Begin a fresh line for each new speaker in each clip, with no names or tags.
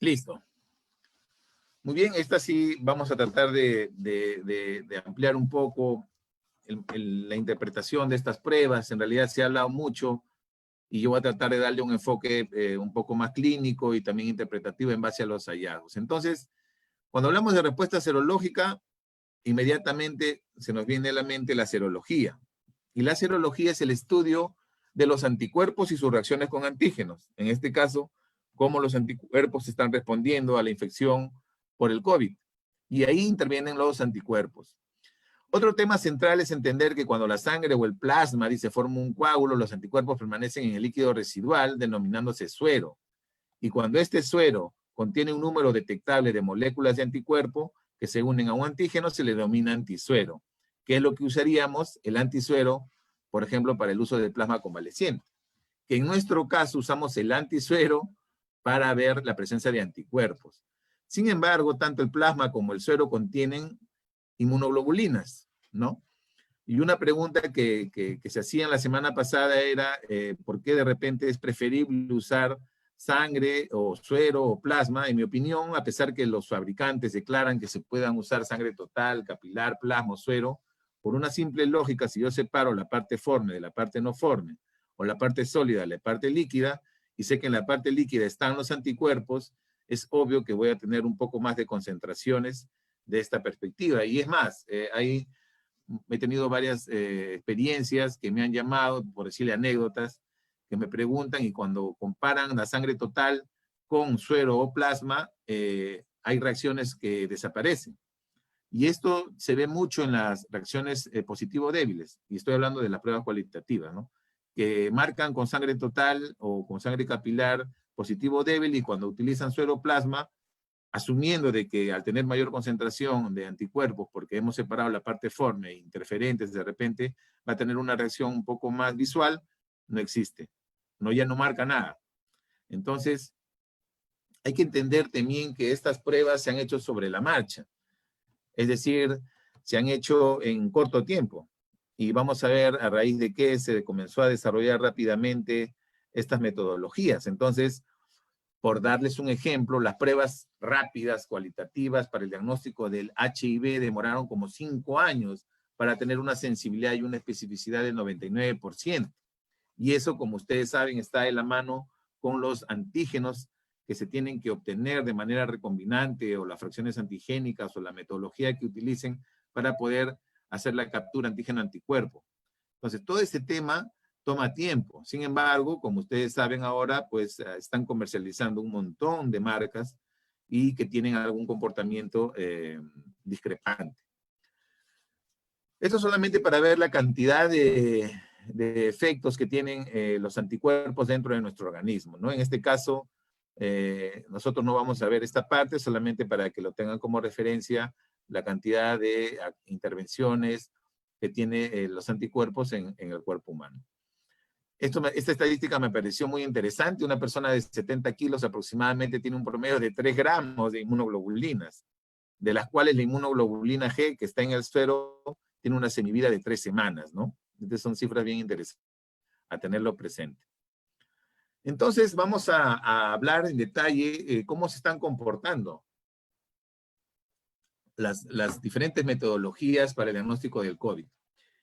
Listo. Muy bien, esta sí vamos a tratar de ampliar un poco la interpretación de estas pruebas. En realidad se ha hablado mucho y yo voy a tratar de darle un enfoque un poco más clínico y también interpretativo en base a los hallazgos. Entonces, cuando hablamos de respuesta serológica, inmediatamente se nos viene a la mente la serología. Y la serología es el estudio de los anticuerpos y sus reacciones con antígenos. En este caso, cómo los anticuerpos están respondiendo a la infección por el COVID. Y ahí intervienen los anticuerpos. Otro tema central es entender que cuando la sangre o el plasma se forma un coágulo, los anticuerpos permanecen en el líquido residual, denominándose suero. Y cuando este suero contiene un número detectable de moléculas de anticuerpo que se unen a un antígeno, se le denomina antisuero, que es lo que usaríamos el antisuero, por ejemplo, para el uso del plasma convaleciente. Que en nuestro caso usamos el antisuero para ver la presencia de anticuerpos. Sin embargo, tanto el plasma como el suero contienen inmunoglobulinas, ¿no? Y una pregunta que se hacía en la semana pasada era ¿por qué de repente es preferible usar sangre o suero o plasma? En mi opinión, a pesar que los fabricantes declaran que se puedan usar sangre total, capilar, plasma o suero, por una simple lógica, si yo separo la parte forme de la parte no forme, o la parte sólida de la parte líquida, y sé que en la parte líquida están los anticuerpos, es obvio que voy a tener un poco más de concentraciones de esta perspectiva. Y es más, he tenido varias experiencias que me han llamado, por decirle anécdotas, que me preguntan y cuando comparan la sangre total con suero o plasma, hay reacciones que desaparecen. Y esto se ve mucho en las reacciones positivo-débiles, y estoy hablando de las pruebas cualitativas, ¿no? Que marcan con sangre total o con sangre capilar positivo-débil y cuando utilizan suero o plasma, asumiendo de que al tener mayor concentración de anticuerpos, porque hemos separado la parte forme e interferentes, de repente va a tener una reacción un poco más visual, no existe. No, ya no marca nada. Entonces, hay que entender también que estas pruebas se han hecho sobre la marcha. Es decir, se han hecho en corto tiempo. Y vamos a ver a raíz de qué se comenzó a desarrollar rápidamente estas metodologías. Entonces, por darles un ejemplo, las pruebas rápidas, cualitativas para el diagnóstico del HIV demoraron como 5 años para tener una sensibilidad y una especificidad del 99%. Y eso, como ustedes saben, está de la mano con los antígenos que se tienen que obtener de manera recombinante o las fracciones antigénicas o la metodología que utilicen para poder hacer la captura antígeno-anticuerpo. Entonces, todo ese tema toma tiempo. Sin embargo, como ustedes saben ahora, pues están comercializando un montón de marcas y que tienen algún comportamiento discrepante. Esto solamente para ver la cantidad de efectos que tienen los anticuerpos dentro de nuestro organismo, ¿no? En este caso, nosotros no vamos a ver esta parte, solamente para que lo tengan como referencia la cantidad de intervenciones que tiene los anticuerpos en el cuerpo humano. Esta estadística me pareció muy interesante. Una persona de 70 kilos aproximadamente tiene un promedio de 3 gramos de inmunoglobulinas, de las cuales la inmunoglobulina G, que está en el suero, tiene una semivida de 3 semanas, ¿no? Entonces son cifras bien interesantes a tenerlo presente. Entonces vamos a hablar en detalle cómo se están comportando las diferentes metodologías para el diagnóstico del COVID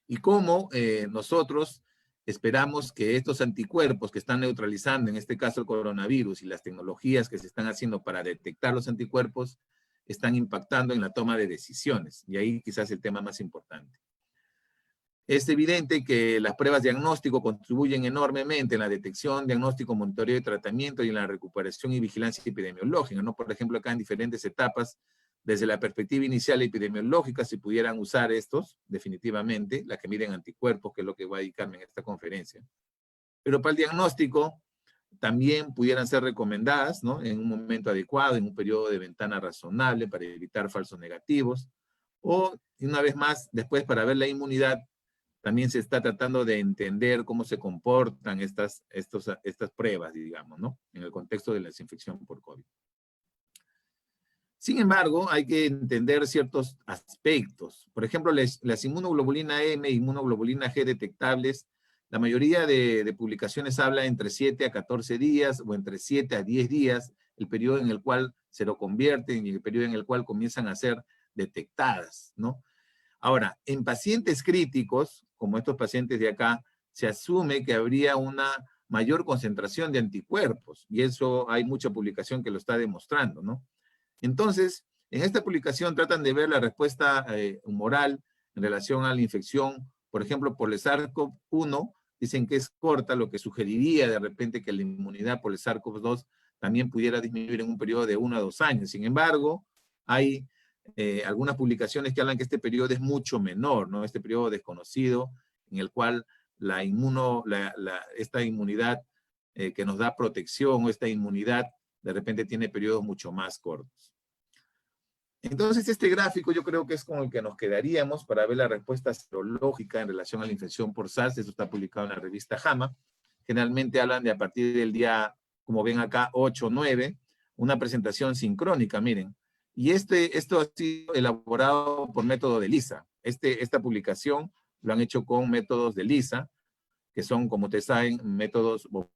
y cómo nosotros esperamos que estos anticuerpos que están neutralizando, en este caso el coronavirus, y las tecnologías que se están haciendo para detectar los anticuerpos, están impactando en la toma de decisiones. Y ahí quizás el tema más importante. Es evidente que las pruebas de diagnóstico contribuyen enormemente en la detección, diagnóstico, monitoreo y tratamiento y en la recuperación y vigilancia epidemiológica, ¿no? Por ejemplo, acá en diferentes etapas, desde la perspectiva inicial epidemiológica, si pudieran usar estos, definitivamente, la que miden anticuerpos, que es lo que voy a dedicarme en esta conferencia. Pero para el diagnóstico, también pudieran ser recomendadas, ¿no? En un momento adecuado, en un periodo de ventana razonable para evitar falsos negativos. O, una vez más, después para ver la inmunidad, también se está tratando de entender cómo se comportan estas pruebas, digamos, ¿no? En el contexto de la desinfección por COVID. Sin embargo, hay que entender ciertos aspectos. Por ejemplo, las inmunoglobulina M e inmunoglobulina G detectables, la mayoría de publicaciones habla entre 7 a 14 días o entre 7 a 10 días el periodo en el cual se lo convierten y el periodo en el cual comienzan a ser detectadas, ¿no? Ahora, en pacientes críticos, como estos pacientes de acá, se asume que habría una mayor concentración de anticuerpos, y eso hay mucha publicación que lo está demostrando, ¿no? Entonces, en esta publicación tratan de ver la respuesta humoral en relación a la infección, por ejemplo, por el SARS-CoV-1, dicen que es corta, lo que sugeriría de repente que la inmunidad por el SARS-CoV-2 también pudiera disminuir en un periodo de 1 a 2 años. Sin embargo, hay algunas publicaciones que hablan que este periodo es mucho menor, ¿no? Este periodo desconocido en el cual esta inmunidad que nos da protección o esta inmunidad de repente tiene periodos mucho más cortos. Entonces, este gráfico yo creo que es con el que nos quedaríamos para ver la respuesta serológica en relación a la infección por SARS. Eso está publicado en la revista JAMA. Generalmente hablan de a partir del día, como ven acá, 8 o 9, una presentación sincrónica, miren. Y esto ha sido elaborado por método de Lisa. Esta publicación lo han hecho con métodos de Lisa, que son, como ustedes saben, métodos o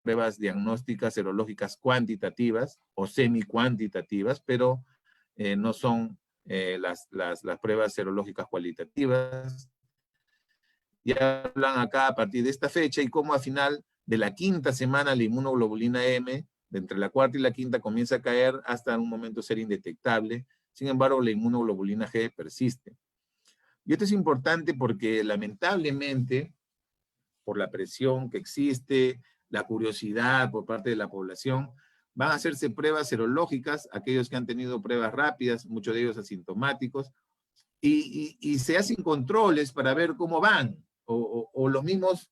pruebas diagnósticas serológicas cuantitativas o semi-cuantitativas, pero no son las pruebas serológicas cualitativas. Ya hablan acá a partir de esta fecha y cómo a final de la quinta semana la inmunoglobulina M, de entre la cuarta y la quinta, comienza a caer hasta en un momento ser indetectable. Sin embargo, la inmunoglobulina G persiste. Y esto es importante porque lamentablemente, por la presión que existe, la curiosidad por parte de la población, van a hacerse pruebas serológicas, aquellos que han tenido pruebas rápidas, muchos de ellos asintomáticos, y se hacen controles para ver cómo van, o los mismos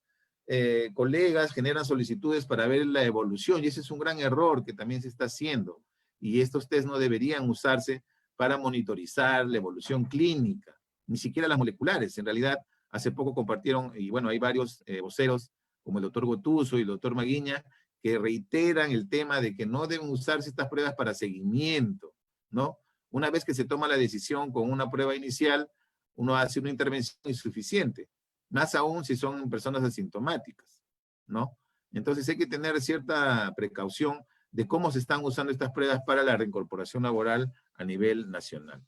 colegas generan solicitudes para ver la evolución, y ese es un gran error que también se está haciendo, y estos test no deberían usarse para monitorizar la evolución clínica, ni siquiera las moleculares. En realidad, hace poco compartieron, y bueno, hay varios voceros, como el doctor Gotuso y el doctor Maguiña, que reiteran el tema de que no deben usarse estas pruebas para seguimiento, ¿no? Una vez que se toma la decisión con una prueba inicial, uno hace una intervención insuficiente, más aún si son personas asintomáticas, ¿no? Entonces hay que tener cierta precaución de cómo se están usando estas pruebas para la reincorporación laboral a nivel nacional.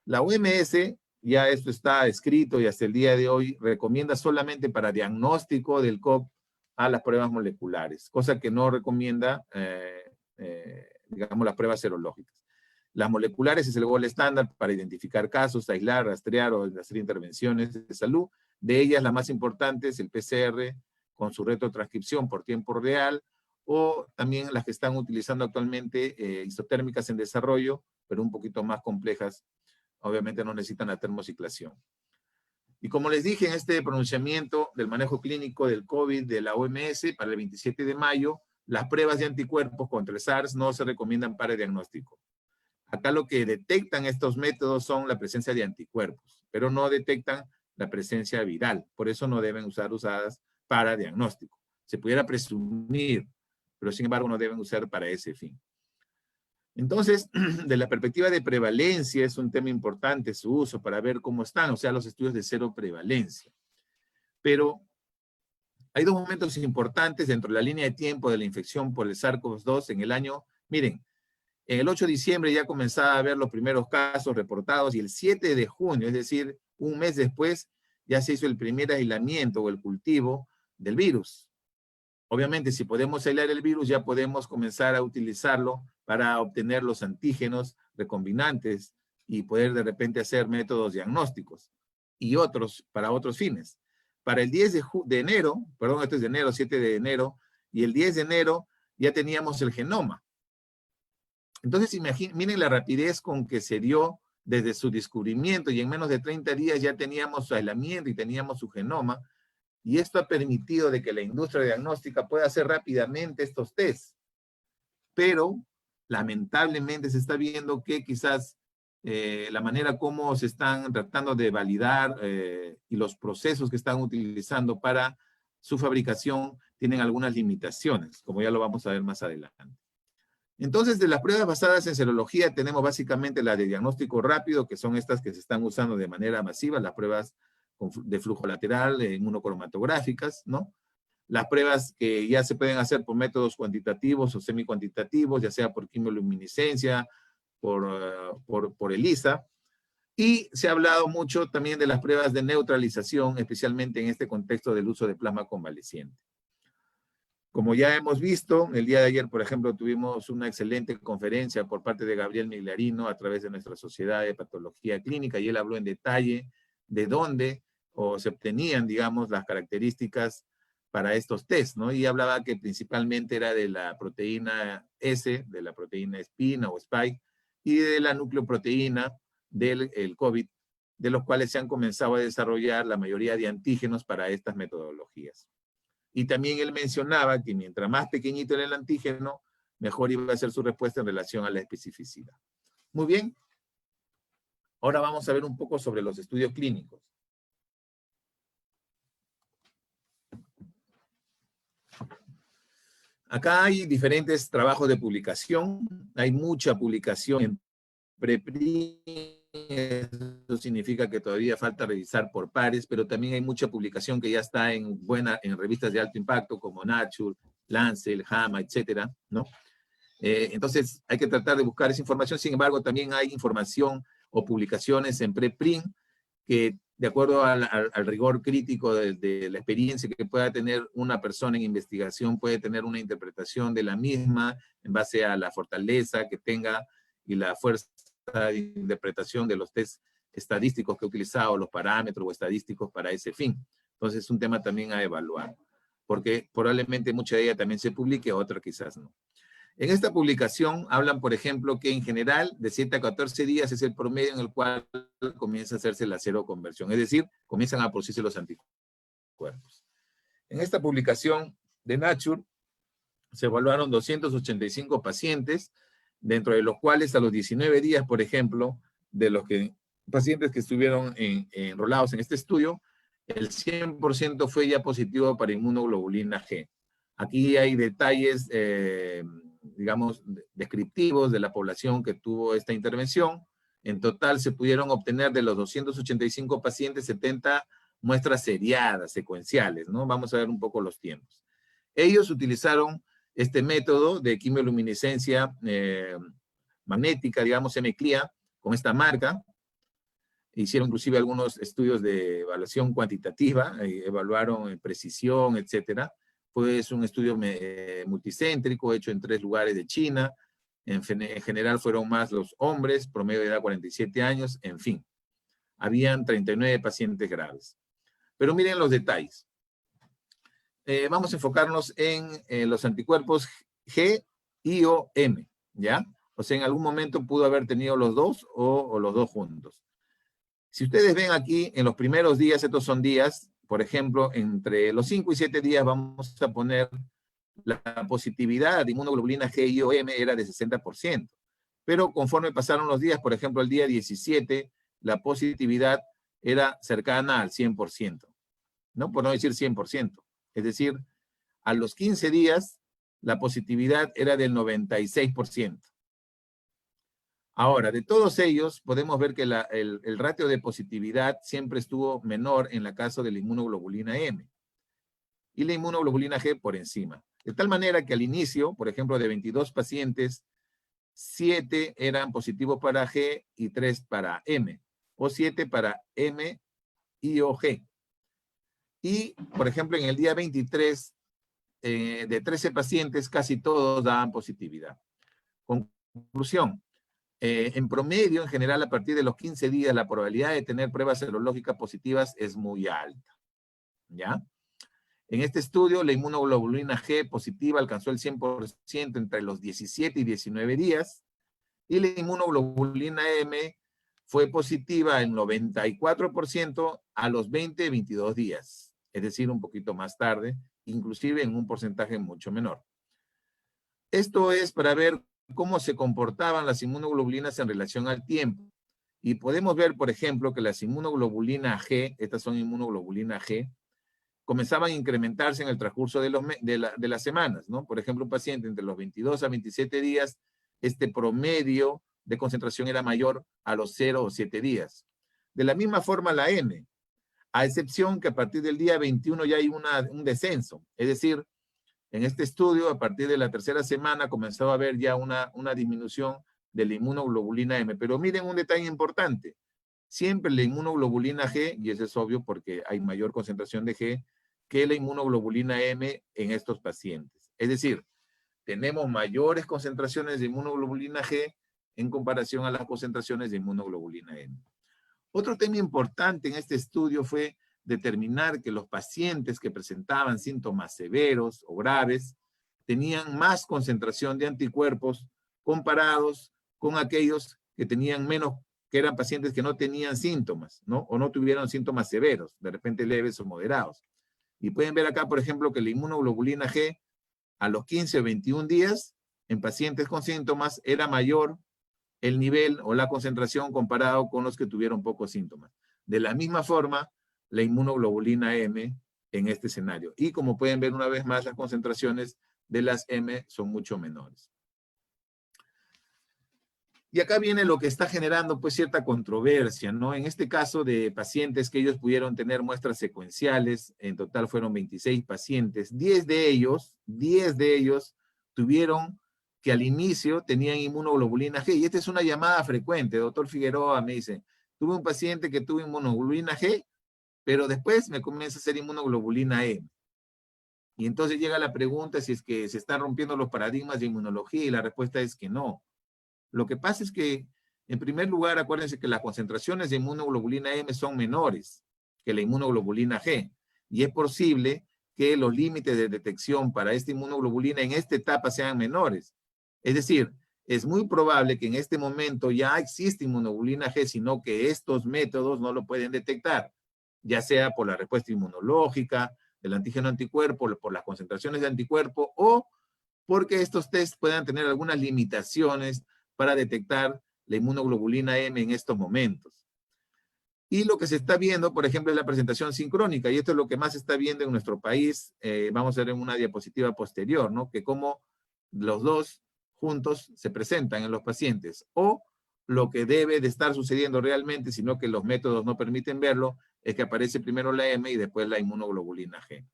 La OMS, ya esto está escrito y hasta el día de hoy, recomienda solamente para diagnóstico del COVID a las pruebas moleculares, cosa que no recomienda, digamos, las pruebas serológicas. Las moleculares es el gold estándar para identificar casos, aislar, rastrear o hacer intervenciones de salud. De ellas, la más importante es el PCR con su retrotranscripción por tiempo real, o también las que están utilizando actualmente isotérmicas en desarrollo, pero un poquito más complejas. Obviamente no necesitan la termociclación. Y como les dije en este pronunciamiento del manejo clínico del COVID de la OMS para el 27 de mayo, las pruebas de anticuerpos contra el SARS no se recomiendan para el diagnóstico. Acá lo que detectan estos métodos son la presencia de anticuerpos, pero no detectan la presencia viral. Por eso no deben ser usadas para diagnóstico. Se pudiera presumir, pero sin embargo no deben usar para ese fin. Entonces, de la perspectiva de prevalencia, es un tema importante su uso para ver cómo están, o sea, los estudios de cero prevalencia. Pero hay dos momentos importantes dentro de la línea de tiempo de la infección por el SARS-CoV-2 en el año. Miren, el 8 de diciembre ya comenzaba a haber los primeros casos reportados y el 7 de junio, es decir, un mes después, ya se hizo el primer aislamiento o el cultivo del virus. Obviamente, si podemos aislar el virus, ya podemos comenzar a utilizarlo para obtener los antígenos recombinantes y poder de repente hacer métodos diagnósticos y otros para otros fines. Para el 10 de enero, perdón, esto es de enero, 7 de enero, y el 10 de enero ya teníamos el genoma. Entonces, miren la rapidez con que se dio desde su descubrimiento y en menos de 30 días ya teníamos su aislamiento y teníamos su genoma. Y esto ha permitido de que la industria diagnóstica pueda hacer rápidamente estos tests. Pero, lamentablemente, se está viendo que quizás la manera como se están tratando de validar y los procesos que están utilizando para su fabricación tienen algunas limitaciones, como ya lo vamos a ver más adelante. Entonces, de las pruebas basadas en serología, tenemos básicamente la de diagnóstico rápido, que son estas que se están usando de manera masiva, las pruebas de flujo lateral, inmunocromatográficas, ¿no? las pruebas que ya se pueden hacer por métodos cuantitativos o semicuantitativos, ya sea por quimioluminiscencia, por ELISA. Y se ha hablado mucho también de las pruebas de neutralización, especialmente en este contexto del uso de plasma convaleciente. Como ya hemos visto, el día de ayer, por ejemplo, tuvimos una excelente conferencia por parte de Gabriel Miglarino a través de nuestra Sociedad de Patología Clínica, y él habló en detalle de dónde se obtenían, digamos, las características para estos test, ¿no? Y hablaba que principalmente era de la proteína S, de la proteína espina o spike, y de la nucleoproteína del COVID, de los cuales se han comenzado a desarrollar la mayoría de antígenos para estas metodologías. Y también él mencionaba que mientras más pequeñito era el antígeno, mejor iba a ser su respuesta en relación a la especificidad. Muy bien. Ahora vamos a ver un poco sobre los estudios clínicos. Acá hay diferentes trabajos de publicación. Hay mucha publicación en preprint. Eso significa que todavía falta revisar por pares, pero también hay mucha publicación que ya está en revistas de alto impacto como Nature, Lancet, JAMA, etcétera, ¿no? Entonces hay que tratar de buscar esa información. Sin embargo, también hay información o publicaciones en preprint que, de acuerdo al rigor crítico de la experiencia que pueda tener una persona en investigación, puede tener una interpretación de la misma en base a la fortaleza que tenga y la fuerza de interpretación de los test estadísticos que he utilizado, los parámetros o estadísticos para ese fin. Entonces es un tema también a evaluar, porque probablemente mucha de ella también se publique, otra quizás no. En esta publicación hablan, por ejemplo, que en general de 7 a 14 días es el promedio en el cual comienza a hacerse la seroconversión, es decir, comienzan a producirse los anticuerpos. En esta publicación de Nature se evaluaron 285 pacientes, dentro de los cuales a los 19 días, por ejemplo, de los pacientes que estuvieron enrolados en este estudio, el 100% fue ya positivo para inmunoglobulina G. Aquí hay detalles, digamos, descriptivos de la población que tuvo esta intervención. En total se pudieron obtener de los 285 pacientes 70 muestras seriadas, secuenciales, ¿no? Vamos a ver un poco los tiempos. Ellos utilizaron este método de quimioluminiscencia magnética, digamos, MCLIA, con esta marca. Hicieron inclusive algunos estudios de evaluación cuantitativa, evaluaron precisión, etcétera. Pues un estudio multicéntrico hecho en 3 lugares de China. En general fueron más los hombres, promedio de edad 47 años, en fin. Habían 39 pacientes graves. Pero miren los detalles. Vamos a enfocarnos en los anticuerpos G, I o M, ¿ya? O sea, en algún momento pudo haber tenido los dos o los dos juntos. Si ustedes ven aquí, en los primeros días, estos son días, por ejemplo, entre los 5 y 7 días vamos a poner la positividad de inmunoglobulina G, I o M era de 60%. Pero conforme pasaron los días, por ejemplo, el día 17, la positividad era cercana al 100%, ¿no? Por no decir 100%. Es decir, a los 15 días, la positividad era del 96%. Ahora, de todos ellos, podemos ver que el ratio de positividad siempre estuvo menor en el caso de la inmunoglobulina M. Y la inmunoglobulina G por encima. De tal manera que al inicio, por ejemplo, de 22 pacientes, 7 eran positivos para G y 3 para M. O 7 para M, I o G. Y, por ejemplo, en el día 23, de 13 pacientes, casi todos daban positividad. Conclusión. En promedio, en general, a partir de los 15 días, la probabilidad de tener pruebas serológicas positivas es muy alta. ¿Ya? En este estudio, la inmunoglobulina G positiva alcanzó el 100% entre los 17 y 19 días, y la inmunoglobulina M fue positiva en 94% a los 20-22 días, es decir, un poquito más tarde, inclusive en un porcentaje mucho menor. Esto es para ver cómo se comportaban las inmunoglobulinas en relación al tiempo. Y podemos ver, por ejemplo, que las inmunoglobulina G, estas son inmunoglobulina G, comenzaban a incrementarse en el transcurso de las semanas, ¿no? Por ejemplo, un paciente entre los 22 a 27 días, este promedio de concentración era mayor a los 0 o 7 días. De la misma forma la M. a excepción que a partir del día 21 ya hay un descenso. Es decir, en este estudio, a partir de la tercera semana, comenzó a haber ya una disminución de la inmunoglobulina M. Pero miren un detalle importante. Siempre la inmunoglobulina G, y eso es obvio porque hay mayor concentración de G, que la inmunoglobulina M en estos pacientes. Es decir, tenemos mayores concentraciones de inmunoglobulina G en comparación a las concentraciones de inmunoglobulina M. Otro tema importante en este estudio fue determinar que los pacientes que presentaban síntomas severos o graves tenían más concentración de anticuerpos comparados con aquellos que tenían menos, que eran pacientes que no tenían síntomas, ¿no? O no tuvieron síntomas severos, de repente leves o moderados. Y pueden ver acá, por ejemplo, que la inmunoglobulina G a los 15 o 21 días en pacientes con síntomas era mayor el nivel o la concentración comparado con los que tuvieron pocos síntomas. De la misma forma, la inmunoglobulina M en este escenario. Y como pueden ver una vez más, las concentraciones de las M son mucho menores. Y acá viene lo que está generando pues cierta controversia, ¿no? En este caso de pacientes que ellos pudieron tener muestras secuenciales, en total fueron 26 pacientes, 10 de ellos tuvieron que al inicio tenían inmunoglobulina G, y esta es una llamada frecuente. Doctor Figueroa me dice, tuve un paciente que tuvo inmunoglobulina G, pero después me comienza a hacer inmunoglobulina M. Y entonces llega la pregunta si es que se están rompiendo los paradigmas de inmunología, y la respuesta es que no. Lo que pasa es que, en primer lugar, acuérdense que las concentraciones de inmunoglobulina M son menores que la inmunoglobulina G, y es posible que los límites de detección para esta inmunoglobulina en esta etapa sean menores. Es decir, es muy probable que en este momento ya existe inmunoglobulina G, sino que estos métodos no lo pueden detectar, ya sea por la respuesta inmunológica, del antígeno anticuerpo, por las concentraciones de anticuerpo, o porque estos tests puedan tener algunas limitaciones para detectar la inmunoglobulina M en estos momentos. Y lo que se está viendo, por ejemplo, es la presentación sincrónica, y esto es lo que más se está viendo en nuestro país. Vamos a ver en una diapositiva posterior, ¿no? Que cómo los dos juntos se presentan en los pacientes, o lo que debe de estar sucediendo realmente, sino que los métodos no permiten verlo, es que aparece primero la M y después la inmunoglobulina G.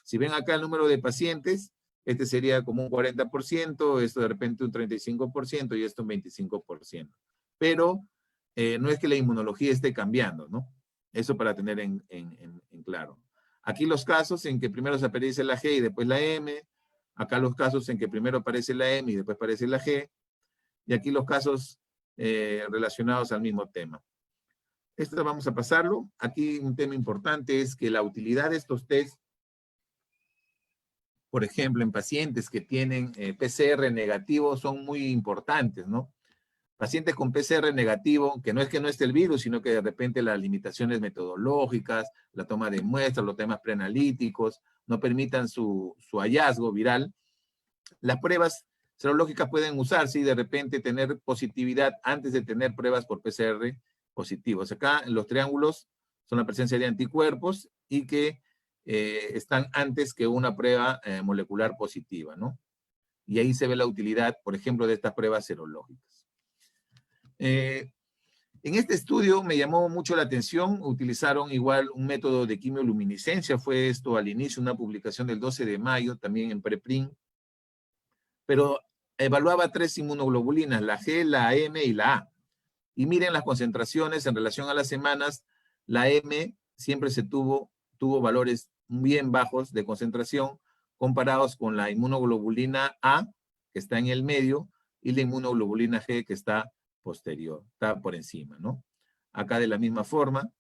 Si ven acá el número de pacientes, este sería como un 40%, esto de repente un 35% y esto un 25%. Pero no es que la inmunología esté cambiando, ¿no? Eso para tener en claro. Aquí los casos en que primero se aparece la G y después la M. Acá los casos en que primero aparece la M y después aparece la G. Y aquí los casos relacionados al mismo tema. Esto vamos a pasarlo. Aquí un tema importante es que la utilidad de estos test, por ejemplo, en pacientes que tienen PCR negativo, son muy importantes, ¿no? Pacientes con PCR negativo, que no esté el virus, sino que de repente las limitaciones metodológicas, la toma de muestras, los temas preanalíticos, no permitan su hallazgo viral. Las pruebas serológicas pueden usarse y de repente tener positividad antes de tener pruebas por PCR positivos. Acá en los triángulos son la presencia de anticuerpos y que están antes que una prueba molecular positiva, ¿no? Y ahí se ve la utilidad, por ejemplo, de estas pruebas serológicas. En este estudio me llamó mucho la atención, utilizaron igual un método de quimioluminiscencia, fue esto al inicio, una publicación del 12 de mayo, también en preprint, pero evaluaba 3 inmunoglobulinas, la G, la M y la A. Y miren las concentraciones en relación a las semanas, la M siempre tuvo valores bien bajos de concentración comparados con la inmunoglobulina A, que está en el medio, y la inmunoglobulina G, que está posterior, está por encima, ¿no? Acá de la misma forma,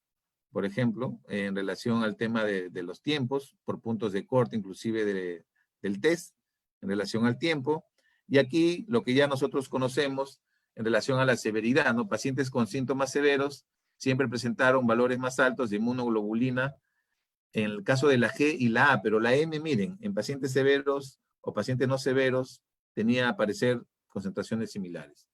por ejemplo, en relación al tema de los tiempos, por puntos de corte inclusive del test, en relación al tiempo, y aquí lo que ya nosotros conocemos en relación a la severidad, ¿no? Pacientes con síntomas severos siempre presentaron valores más altos de inmunoglobulina en el caso de la G y la A, pero la M, miren, en pacientes severos o pacientes no severos tenía a aparecer concentraciones similares.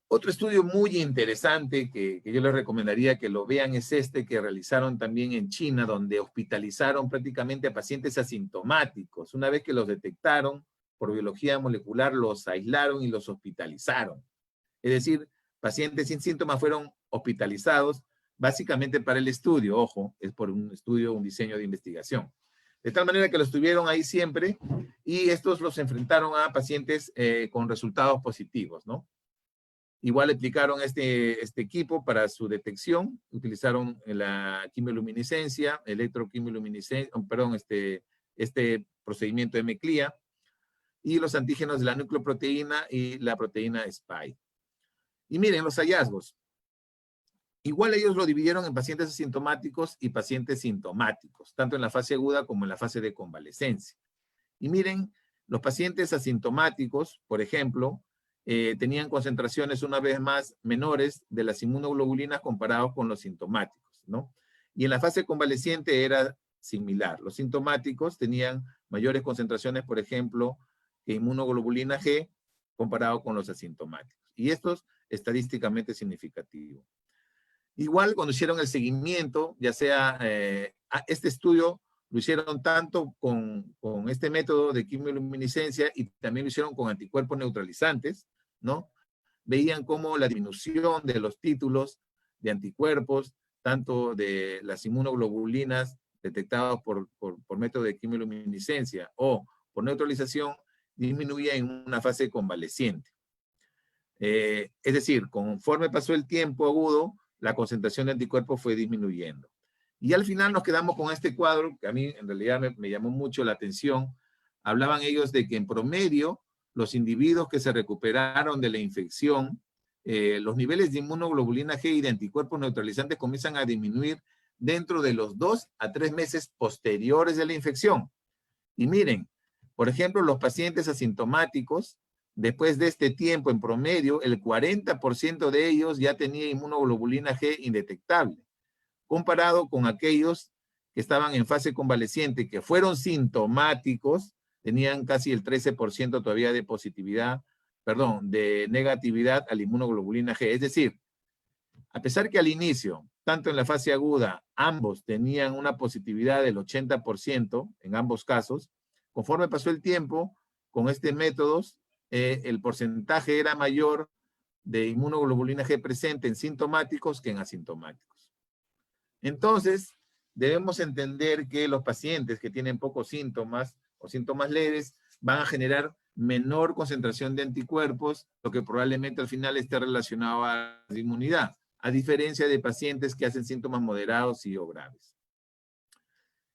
Otro estudio muy interesante que yo les recomendaría que lo vean es este que realizaron también en China, donde hospitalizaron prácticamente a pacientes asintomáticos. Una vez que los detectaron por biología molecular, los aislaron y los hospitalizaron. Es decir, pacientes sin síntomas fueron hospitalizados, básicamente para el estudio, ojo, es por un estudio, un diseño de investigación. De tal manera que los tuvieron ahí siempre y estos los enfrentaron a pacientes con resultados positivos, ¿no? Igual aplicaron este equipo para su detección, utilizaron la quimioluminiscencia, electroquimioluminiscencia, perdón, este procedimiento de MCLIA, y los antígenos de la nucleoproteína y la proteína Spike. Y miren los hallazgos. Igual ellos lo dividieron en pacientes asintomáticos y pacientes sintomáticos, tanto en la fase aguda como en la fase de convalescencia. Y miren, los pacientes asintomáticos, por ejemplo, tenían concentraciones una vez más menores de las inmunoglobulinas comparados con los sintomáticos, ¿no? Y en la fase convaleciente era similar. Los sintomáticos tenían mayores concentraciones, por ejemplo, que inmunoglobulina G comparado con los asintomáticos. Y esto es estadísticamente significativo. Igual cuando hicieron el seguimiento, ya sea este estudio lo hicieron tanto con este método de quimioluminiscencia y también lo hicieron con anticuerpos neutralizantes, ¿no? Veían cómo la disminución de los títulos de anticuerpos, tanto de las inmunoglobulinas detectadas por método de quimioluminiscencia o por neutralización, disminuía en una fase convaleciente. Es decir, conforme pasó el tiempo agudo, la concentración de anticuerpos fue disminuyendo. Y al final nos quedamos con este cuadro, que a mí en realidad me llamó mucho la atención. Hablaban ellos de que en promedio, los individuos que se recuperaron de la infección, los niveles de inmunoglobulina G y de anticuerpos neutralizantes comienzan a disminuir dentro de los 2 a 3 meses posteriores de la infección. Y miren, por ejemplo, los pacientes asintomáticos, después de este tiempo, en promedio, el 40% de ellos ya tenía inmunoglobulina G indetectable, comparado con aquellos que estaban en fase convaleciente, que fueron sintomáticos, tenían casi el 13% todavía de positividad, perdón, de negatividad a la inmunoglobulina G. Es decir, a pesar que al inicio, tanto en la fase aguda, ambos tenían una positividad del 80% en ambos casos, conforme pasó el tiempo, con este métodos, el porcentaje era mayor de inmunoglobulina G presente en sintomáticos que en asintomáticos. Entonces, debemos entender que los pacientes que tienen pocos síntomas o síntomas leves van a generar menor concentración de anticuerpos, lo que probablemente al final esté relacionado a la inmunidad, a diferencia de pacientes que hacen síntomas moderados y o graves.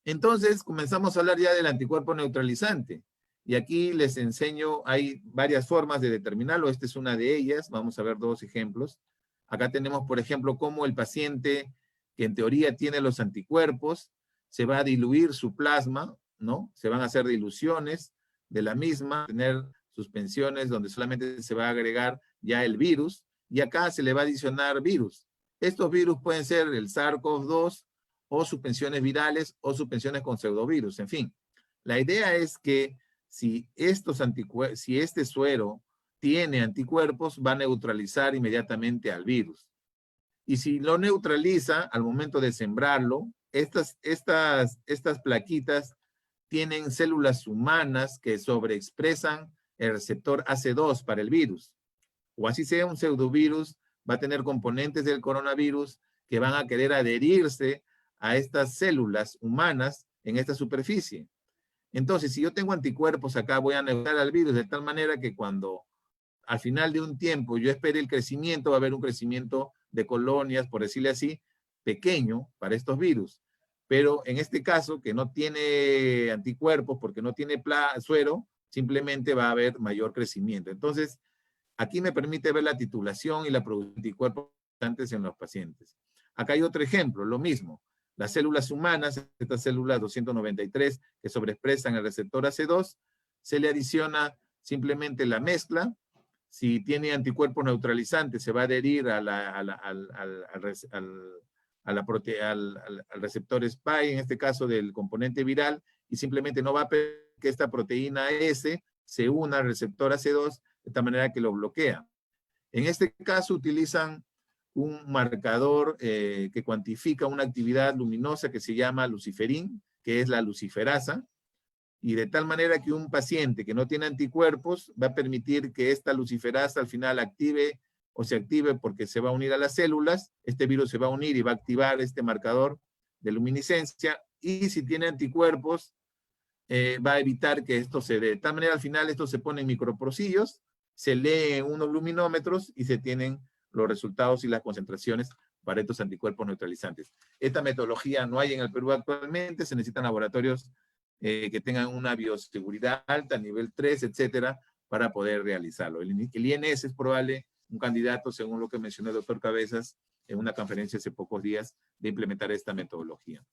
Entonces, comenzamos a hablar ya del anticuerpo neutralizante. Y aquí les enseño, hay varias formas de determinarlo. Esta es una de ellas. Vamos a ver dos ejemplos. Acá tenemos, por ejemplo, cómo el paciente que en teoría tiene los anticuerpos, se va a diluir su plasma, ¿no? Se van a hacer diluciones de la misma, tener suspensiones donde solamente se va a agregar ya el virus, y acá se le va a adicionar virus. Estos virus pueden ser el SARS-CoV-2, o suspensiones virales, o suspensiones con pseudovirus, en fin. La idea es que si este suero tiene anticuerpos, va a neutralizar inmediatamente al virus. Y si lo neutraliza al momento de sembrarlo, estas plaquitas tienen células humanas que sobreexpresan el receptor AC2 para el virus. O así sea un pseudovirus, va a tener componentes del coronavirus que van a querer adherirse a estas células humanas en esta superficie. Entonces, si yo tengo anticuerpos acá, voy a neutralizar al virus de tal manera que cuando al final de un tiempo yo espere el crecimiento, va a haber un crecimiento de colonias, por decirle así, pequeño para estos virus. Pero en este caso, que no tiene anticuerpos porque no tiene suero, simplemente va a haber mayor crecimiento. Entonces, aquí me permite ver la titulación y la producción de anticuerpos en los pacientes. Acá hay otro ejemplo, lo mismo. Las células humanas, estas células 293 que sobreexpresan el receptor AC2, se le adiciona simplemente la mezcla. Si tiene anticuerpos neutralizantes, se va a adherir al receptor spike, en este caso del componente viral, y simplemente no va a permitir que esta proteína S se una al receptor AC2 de tal manera que lo bloquea. En este caso utilizan un marcador que cuantifica una actividad luminosa que se llama luciferín, que es la luciferasa, y de tal manera que un paciente que no tiene anticuerpos va a permitir que esta luciferasa al final active o se active porque se va a unir a las células, este virus se va a unir y va a activar este marcador de luminiscencia, y si tiene anticuerpos, va a evitar que esto se dé. De tal manera, al final, esto se pone en microporcillos, se lee en unos luminómetros y se tienen los resultados y las concentraciones para estos anticuerpos neutralizantes. Esta metodología no hay en el Perú actualmente, se necesitan laboratorios que tengan una bioseguridad alta, nivel 3, etcétera, para poder realizarlo. El INS es probable un candidato, según lo que mencionó el doctor Cabezas en una conferencia hace pocos días, de implementar esta metodología.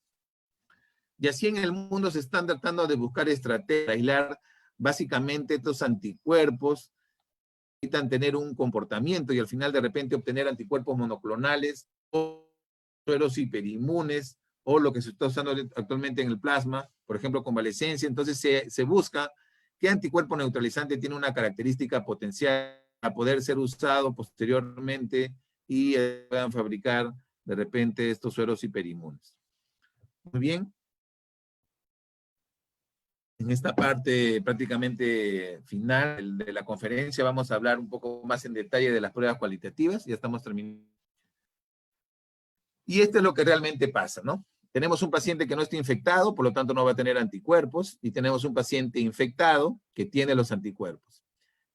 Y así en el mundo se están tratando de buscar estrategias, aislar básicamente estos anticuerpos, necesitan tener un comportamiento y al final de repente obtener anticuerpos monoclonales o sueros hiperinmunes o lo que se está usando actualmente en el plasma, por ejemplo, convalescencia. Entonces se busca qué anticuerpo neutralizante tiene una característica potencial a poder ser usado posteriormente y puedan fabricar de repente estos sueros hiperinmunes. Muy bien. En esta parte prácticamente final de la conferencia vamos a hablar un poco más en detalle de las pruebas cualitativas. Ya estamos terminando. Y esto es lo que realmente pasa, ¿no? Tenemos un paciente que no está infectado, por lo tanto no va a tener anticuerpos, y tenemos un paciente infectado que tiene los anticuerpos.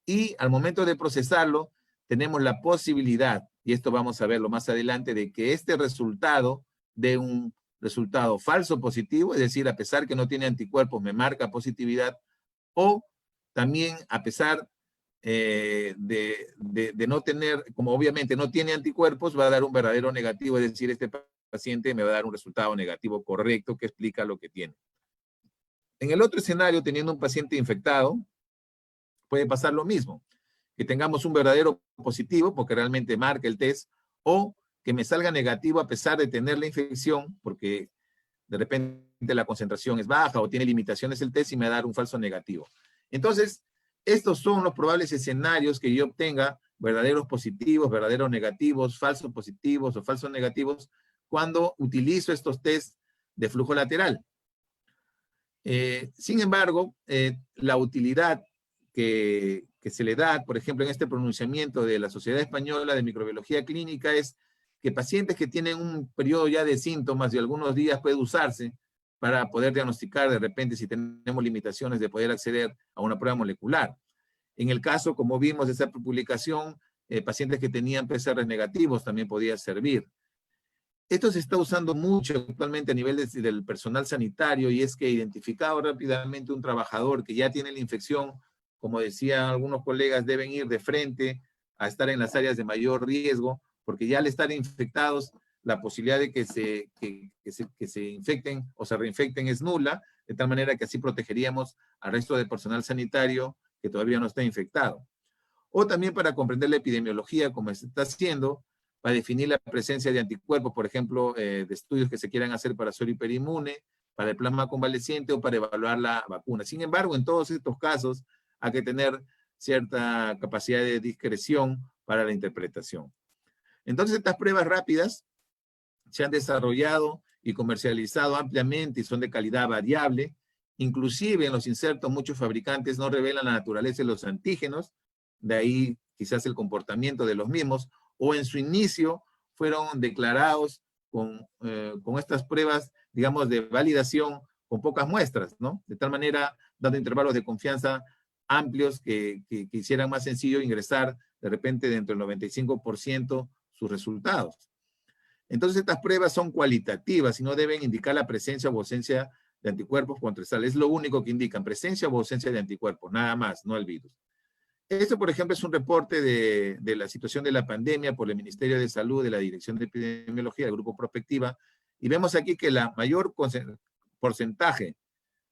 Y al momento de procesarlo, tenemos la posibilidad, y esto vamos a verlo más adelante, de que este resultado dé un resultado falso positivo, es decir, a pesar que no tiene anticuerpos, me marca positividad, o también a pesar de no tener, como obviamente no tiene anticuerpos, va a dar un verdadero negativo, es decir, este paciente me va a dar un resultado negativo correcto que explica lo que tiene. En el otro escenario, teniendo un paciente infectado, puede pasar lo mismo, que tengamos un verdadero positivo, porque realmente marca el test, o que me salga negativo a pesar de tener la infección, porque de repente la concentración es baja o tiene limitaciones el test y me va a dar un falso negativo. Entonces, estos son los probables escenarios que yo obtenga verdaderos positivos, verdaderos negativos, falsos positivos o falsos negativos cuando utilizo estos tests de flujo lateral. Sin embargo, la utilidad que se le da, por ejemplo, en este pronunciamiento de la Sociedad Española de Microbiología Clínica es que pacientes que tienen un periodo ya de síntomas de algunos días puede usarse para poder diagnosticar de repente si tenemos limitaciones de poder acceder a una prueba molecular. En el caso, como vimos de esa publicación, pacientes que tenían PCR negativos también podía servir. Esto se está usando mucho actualmente a nivel del personal sanitario y es que identificado rápidamente un trabajador que ya tiene la infección, como decían algunos colegas, deben ir de frente a estar en las áreas de mayor riesgo, porque ya al estar infectados, la posibilidad de que se infecten o se reinfecten es nula, de tal manera que así protegeríamos al resto del personal sanitario que todavía no está infectado. O también para comprender la epidemiología, como se está haciendo, para definir la presencia de anticuerpos, por ejemplo, de estudios que se quieran hacer para suero hiperinmune, para el plasma convaleciente o para evaluar la vacuna. Sin embargo, en todos estos casos hay que tener cierta capacidad de discreción para la interpretación. Entonces, estas pruebas rápidas se han desarrollado y comercializado ampliamente y son de calidad variable. Inclusive en los insertos muchos fabricantes no revelan la naturaleza de los antígenos, de ahí quizás el comportamiento de los mismos, o en su inicio fueron declarados con estas pruebas, digamos, de validación con pocas muestras, ¿no? De tal manera, dando intervalos de confianza amplios que hicieran más sencillo ingresar de repente dentro del 95% sus resultados. Entonces, estas pruebas son cualitativas y no deben indicar la presencia o ausencia de anticuerpos contra sal. Es lo único que indican, presencia o ausencia de anticuerpos, nada más, no el virus. Esto, por ejemplo, es un reporte de la situación de la pandemia por el Ministerio de Salud, de la Dirección de Epidemiología, del Grupo Prospectiva, y vemos aquí que la mayor porcentaje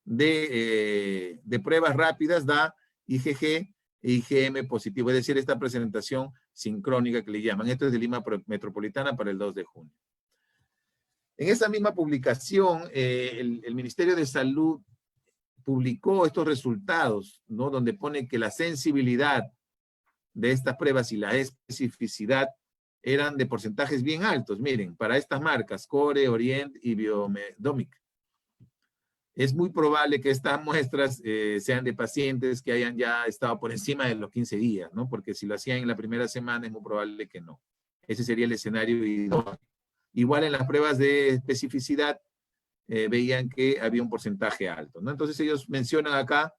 de pruebas rápidas da IgG e IgM positivo, es decir, esta presentación sincrónica que le llaman. Esto es de Lima Metropolitana para el 2 de junio. En esa misma publicación, el Ministerio de Salud publicó estos resultados, ¿no? Donde pone que la sensibilidad de estas pruebas y la especificidad eran de porcentajes bien altos. Miren, para estas marcas, Core, Orient y Biomedomic. es muy probable que estas muestras sean de pacientes que hayan ya estado por encima de los 15 días, ¿no? Porque si lo hacían en la primera semana es muy probable que no. Ese sería el escenario idóneo. Igual en las pruebas de especificidad veían que había un porcentaje alto, ¿no? Entonces ellos mencionan acá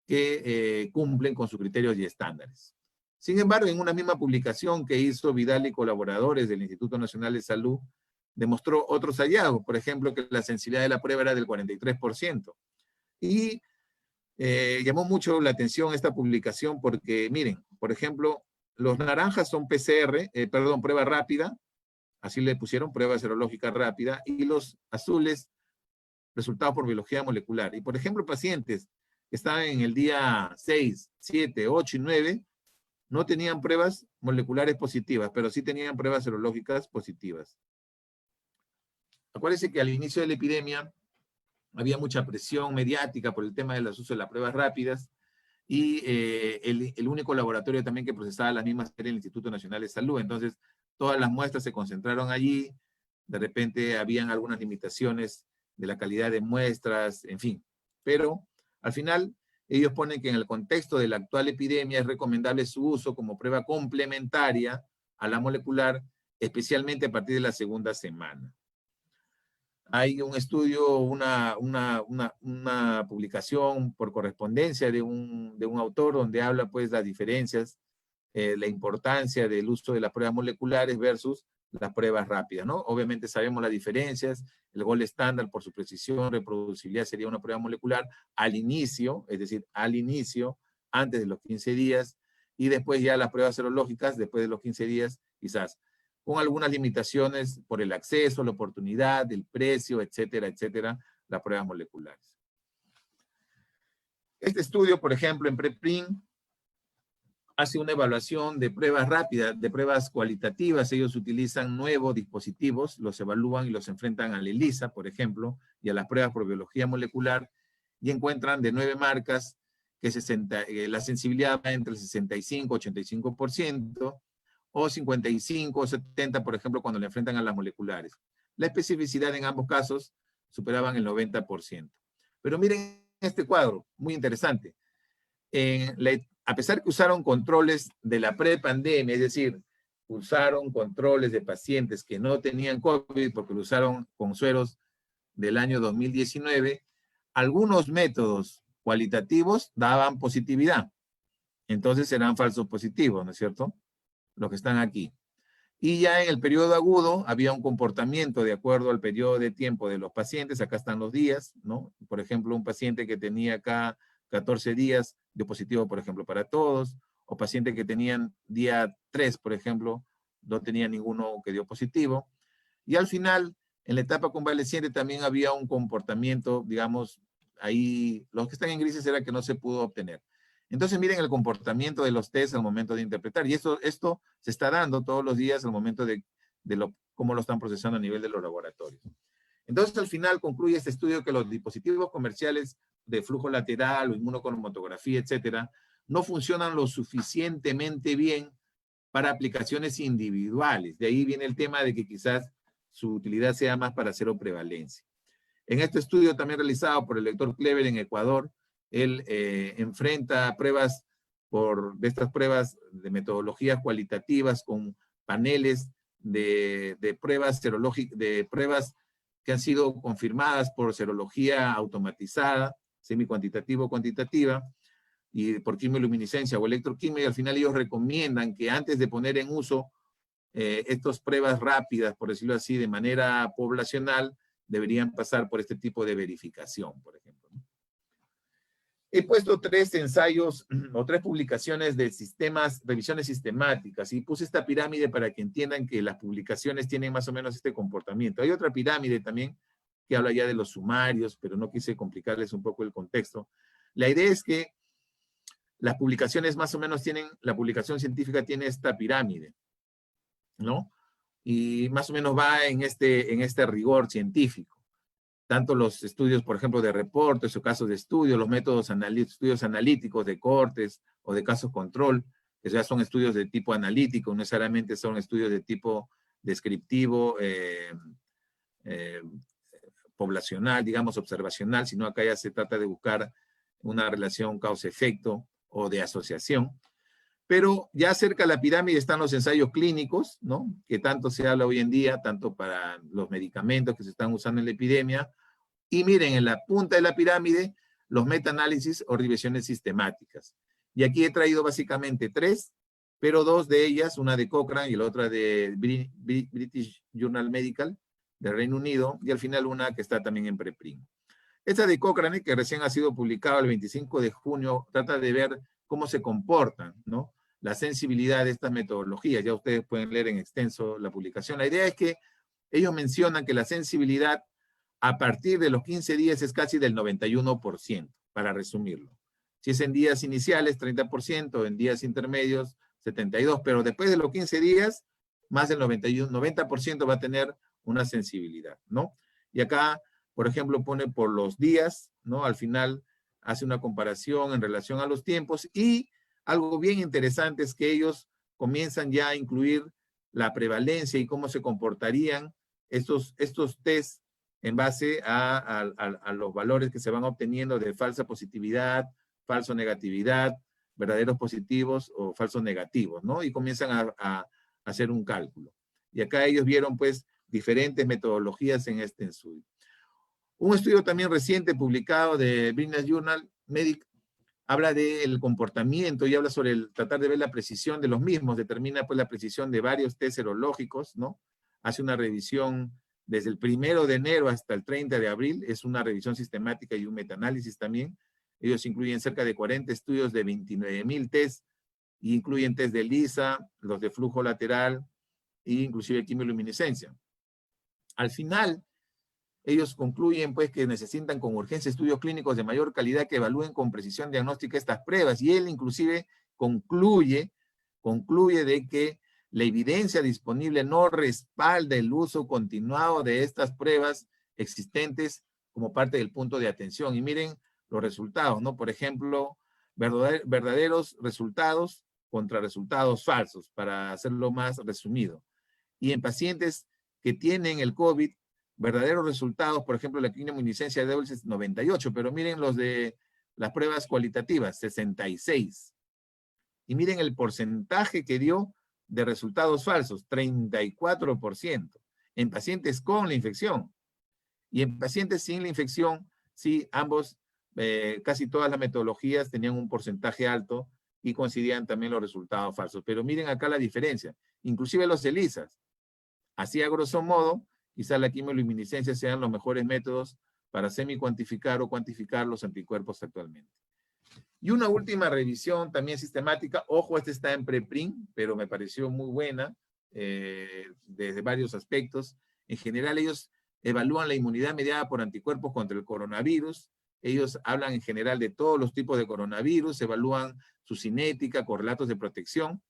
que cumplen con sus criterios y estándares. Sin embargo, en una misma publicación que hizo Vidal y colaboradores del Instituto Nacional de Salud, demostró otros hallazgos, por ejemplo, que la sensibilidad de la prueba era del 43%. Y llamó mucho la atención esta publicación porque, miren, por ejemplo, los naranjas son PCR, prueba rápida, así le pusieron prueba serológica rápida, y los azules, resultados por biología molecular. Y por ejemplo, pacientes que estaban en el día 6, 7, 8 y 9, no tenían pruebas moleculares positivas, pero sí tenían pruebas serológicas positivas. Acuérdense que al inicio de la epidemia había mucha presión mediática por el tema del uso de las pruebas rápidas, y el único laboratorio también que procesaba las mismas era el Instituto Nacional de Salud. Entonces, todas las muestras se concentraron allí, de repente habían algunas limitaciones de la calidad de muestras, en fin. Pero, al final, ellos ponen que en el contexto de la actual epidemia es recomendable su uso como prueba complementaria a la molecular, especialmente a partir de la segunda semana. Hay un estudio, una publicación por correspondencia de un autor donde habla pues las diferencias, la importancia del uso de las pruebas moleculares versus las pruebas rápidas, ¿no? Obviamente sabemos las diferencias. El gold estándar por su precisión, reproducibilidad sería una prueba molecular al inicio, es decir, al inicio, antes de los 15 días, y después ya las pruebas serológicas, después de los 15 días, quizás con algunas limitaciones por el acceso, la oportunidad, el precio, etcétera, etcétera, las pruebas moleculares. Este estudio, por ejemplo, en PREPRIN, hace una evaluación de pruebas rápidas, de pruebas cualitativas. Ellos utilizan nuevos dispositivos, los evalúan y los enfrentan a la ELISA, por ejemplo, y a las pruebas por biología molecular, y encuentran de 9 marcas que la sensibilidad va entre el 65 y 85%, o 55 o 70, por ejemplo, cuando le enfrentan a las moleculares. La especificidad en ambos casos superaban el 90%. Pero miren este cuadro, muy interesante. A pesar que usaron controles de la prepandemia, es decir, usaron controles de pacientes que no tenían COVID porque lo usaron con sueros del año 2019, algunos métodos cualitativos daban positividad. Entonces eran falsos positivos, ¿no es cierto? Los que están aquí. Y ya en el periodo agudo había un comportamiento de acuerdo al periodo de tiempo de los pacientes. Acá están los días, ¿no? Por ejemplo, un paciente que tenía acá 14 días dio positivo, por ejemplo, para todos, o pacientes que tenían día 3, por ejemplo, no tenía ninguno que dio positivo. Y al final, en la etapa convaleciente también había un comportamiento, digamos, ahí, los que están en grises era que no se pudo obtener. Entonces miren el comportamiento de los test al momento de interpretar, y esto se está dando todos los días al momento de cómo lo están procesando a nivel de los laboratorios. Entonces al final concluye este estudio que los dispositivos comerciales de flujo lateral o inmunocromatografía, etcétera, no funcionan lo suficientemente bien para aplicaciones individuales. De ahí viene el tema de que quizás su utilidad sea más para seroprevalencia. En este estudio también realizado por el doctor Kleber en Ecuador, él enfrenta pruebas de estas pruebas de metodologías cualitativas con paneles de pruebas serológicas, de pruebas que han sido confirmadas por serología automatizada, semicuantitativa, cuantitativa, y por quimioluminiscencia o electroquímica, y al final ellos recomiendan que antes de poner en uso estas pruebas rápidas, por decirlo así, de manera poblacional, deberían pasar por este tipo de verificación, por ejemplo. He puesto 3 ensayos o 3 publicaciones de revisiones sistemáticas, y puse esta pirámide para que entiendan que las publicaciones tienen más o menos este comportamiento. Hay otra pirámide también que habla ya de los sumarios, pero no quise complicarles un poco el contexto. La idea es que las publicaciones más o menos la publicación científica tiene esta pirámide, ¿no? Y más o menos va en este rigor científico. Tanto los estudios, por ejemplo, de reportes o casos de estudio, los métodos estudios analíticos de cortes o de casos control, que ya son estudios de tipo analítico, no necesariamente son estudios de tipo descriptivo, poblacional, digamos, observacional, sino acá ya se trata de buscar una relación causa-efecto o de asociación. Pero ya cerca de la pirámide están los ensayos clínicos, ¿no? Que tanto se habla hoy en día, tanto para los medicamentos que se están usando en la epidemia. Y miren, en la punta de la pirámide, los metaanálisis o revisiones sistemáticas. Y aquí he traído básicamente 3, pero 2 de ellas, una de Cochrane y la otra de British Journal Medical, del Reino Unido, y al final una que está también en preprint. Esta de Cochrane, que recién ha sido publicada el 25 de junio, trata de ver cómo se comportan, ¿no? La sensibilidad de estas metodologías. Ya ustedes pueden leer en extenso la publicación. La idea es que ellos mencionan que la sensibilidad a partir de los 15 días es casi del 91%, para resumirlo. Si es en días iniciales, 30%, en días intermedios, 72%, pero después de los 15 días, más del 90% va a tener una sensibilidad, ¿no? Y acá, por ejemplo, pone por los días, ¿no? Al final hace una comparación en relación a los tiempos y algo bien interesante es que ellos comienzan ya a incluir la prevalencia y cómo se comportarían estos test en base a los valores que se van obteniendo de falsa positividad, falso negatividad, verdaderos positivos o falsos negativos, ¿no? Y comienzan a hacer un cálculo. Y acá ellos vieron, pues, diferentes metodologías en este estudio. Un estudio también reciente publicado de British Journal Medical habla del comportamiento y habla sobre tratar de ver la precisión de los mismos, determina pues la precisión de varios test serológicos, ¿no? Hace una revisión desde el 1 de enero hasta el 30 de abril, es una revisión sistemática y un metaanálisis también. Ellos incluyen cerca de 40 estudios de 29,000 test, y incluyen test de ELISA, los de flujo lateral, e inclusive quimioluminiscencia. Al final, ellos concluyen pues que necesitan con urgencia estudios clínicos de mayor calidad que evalúen con precisión diagnóstica estas pruebas. Y él inclusive concluye de que la evidencia disponible no respalda el uso continuado de estas pruebas existentes como parte del punto de atención. Y miren los resultados, ¿no? Por ejemplo, verdaderos resultados contra resultados falsos, para hacerlo más resumido. Y en pacientes que tienen el COVID, verdaderos resultados, por ejemplo, la quimioluminiscencia de Debels es 98, pero miren los de las pruebas cualitativas, 66. Y miren el porcentaje que dio de resultados falsos, 34%, en pacientes con la infección. Y en pacientes sin la infección, sí, ambos, casi todas las metodologías tenían un porcentaje alto y coincidían también los resultados falsos. Pero miren acá la diferencia, inclusive los ELISAs. Así a grosso modo, quizás la quimioluminiscencia sean los mejores métodos para semi-cuantificar o cuantificar los anticuerpos actualmente. Y una última revisión también sistemática, ojo, esta está en preprint, pero me pareció muy buena desde varios aspectos. En general, ellos evalúan la inmunidad mediada por anticuerpos contra el coronavirus. Ellos hablan en general de todos los tipos de coronavirus, evalúan su cinética, correlatos de protección,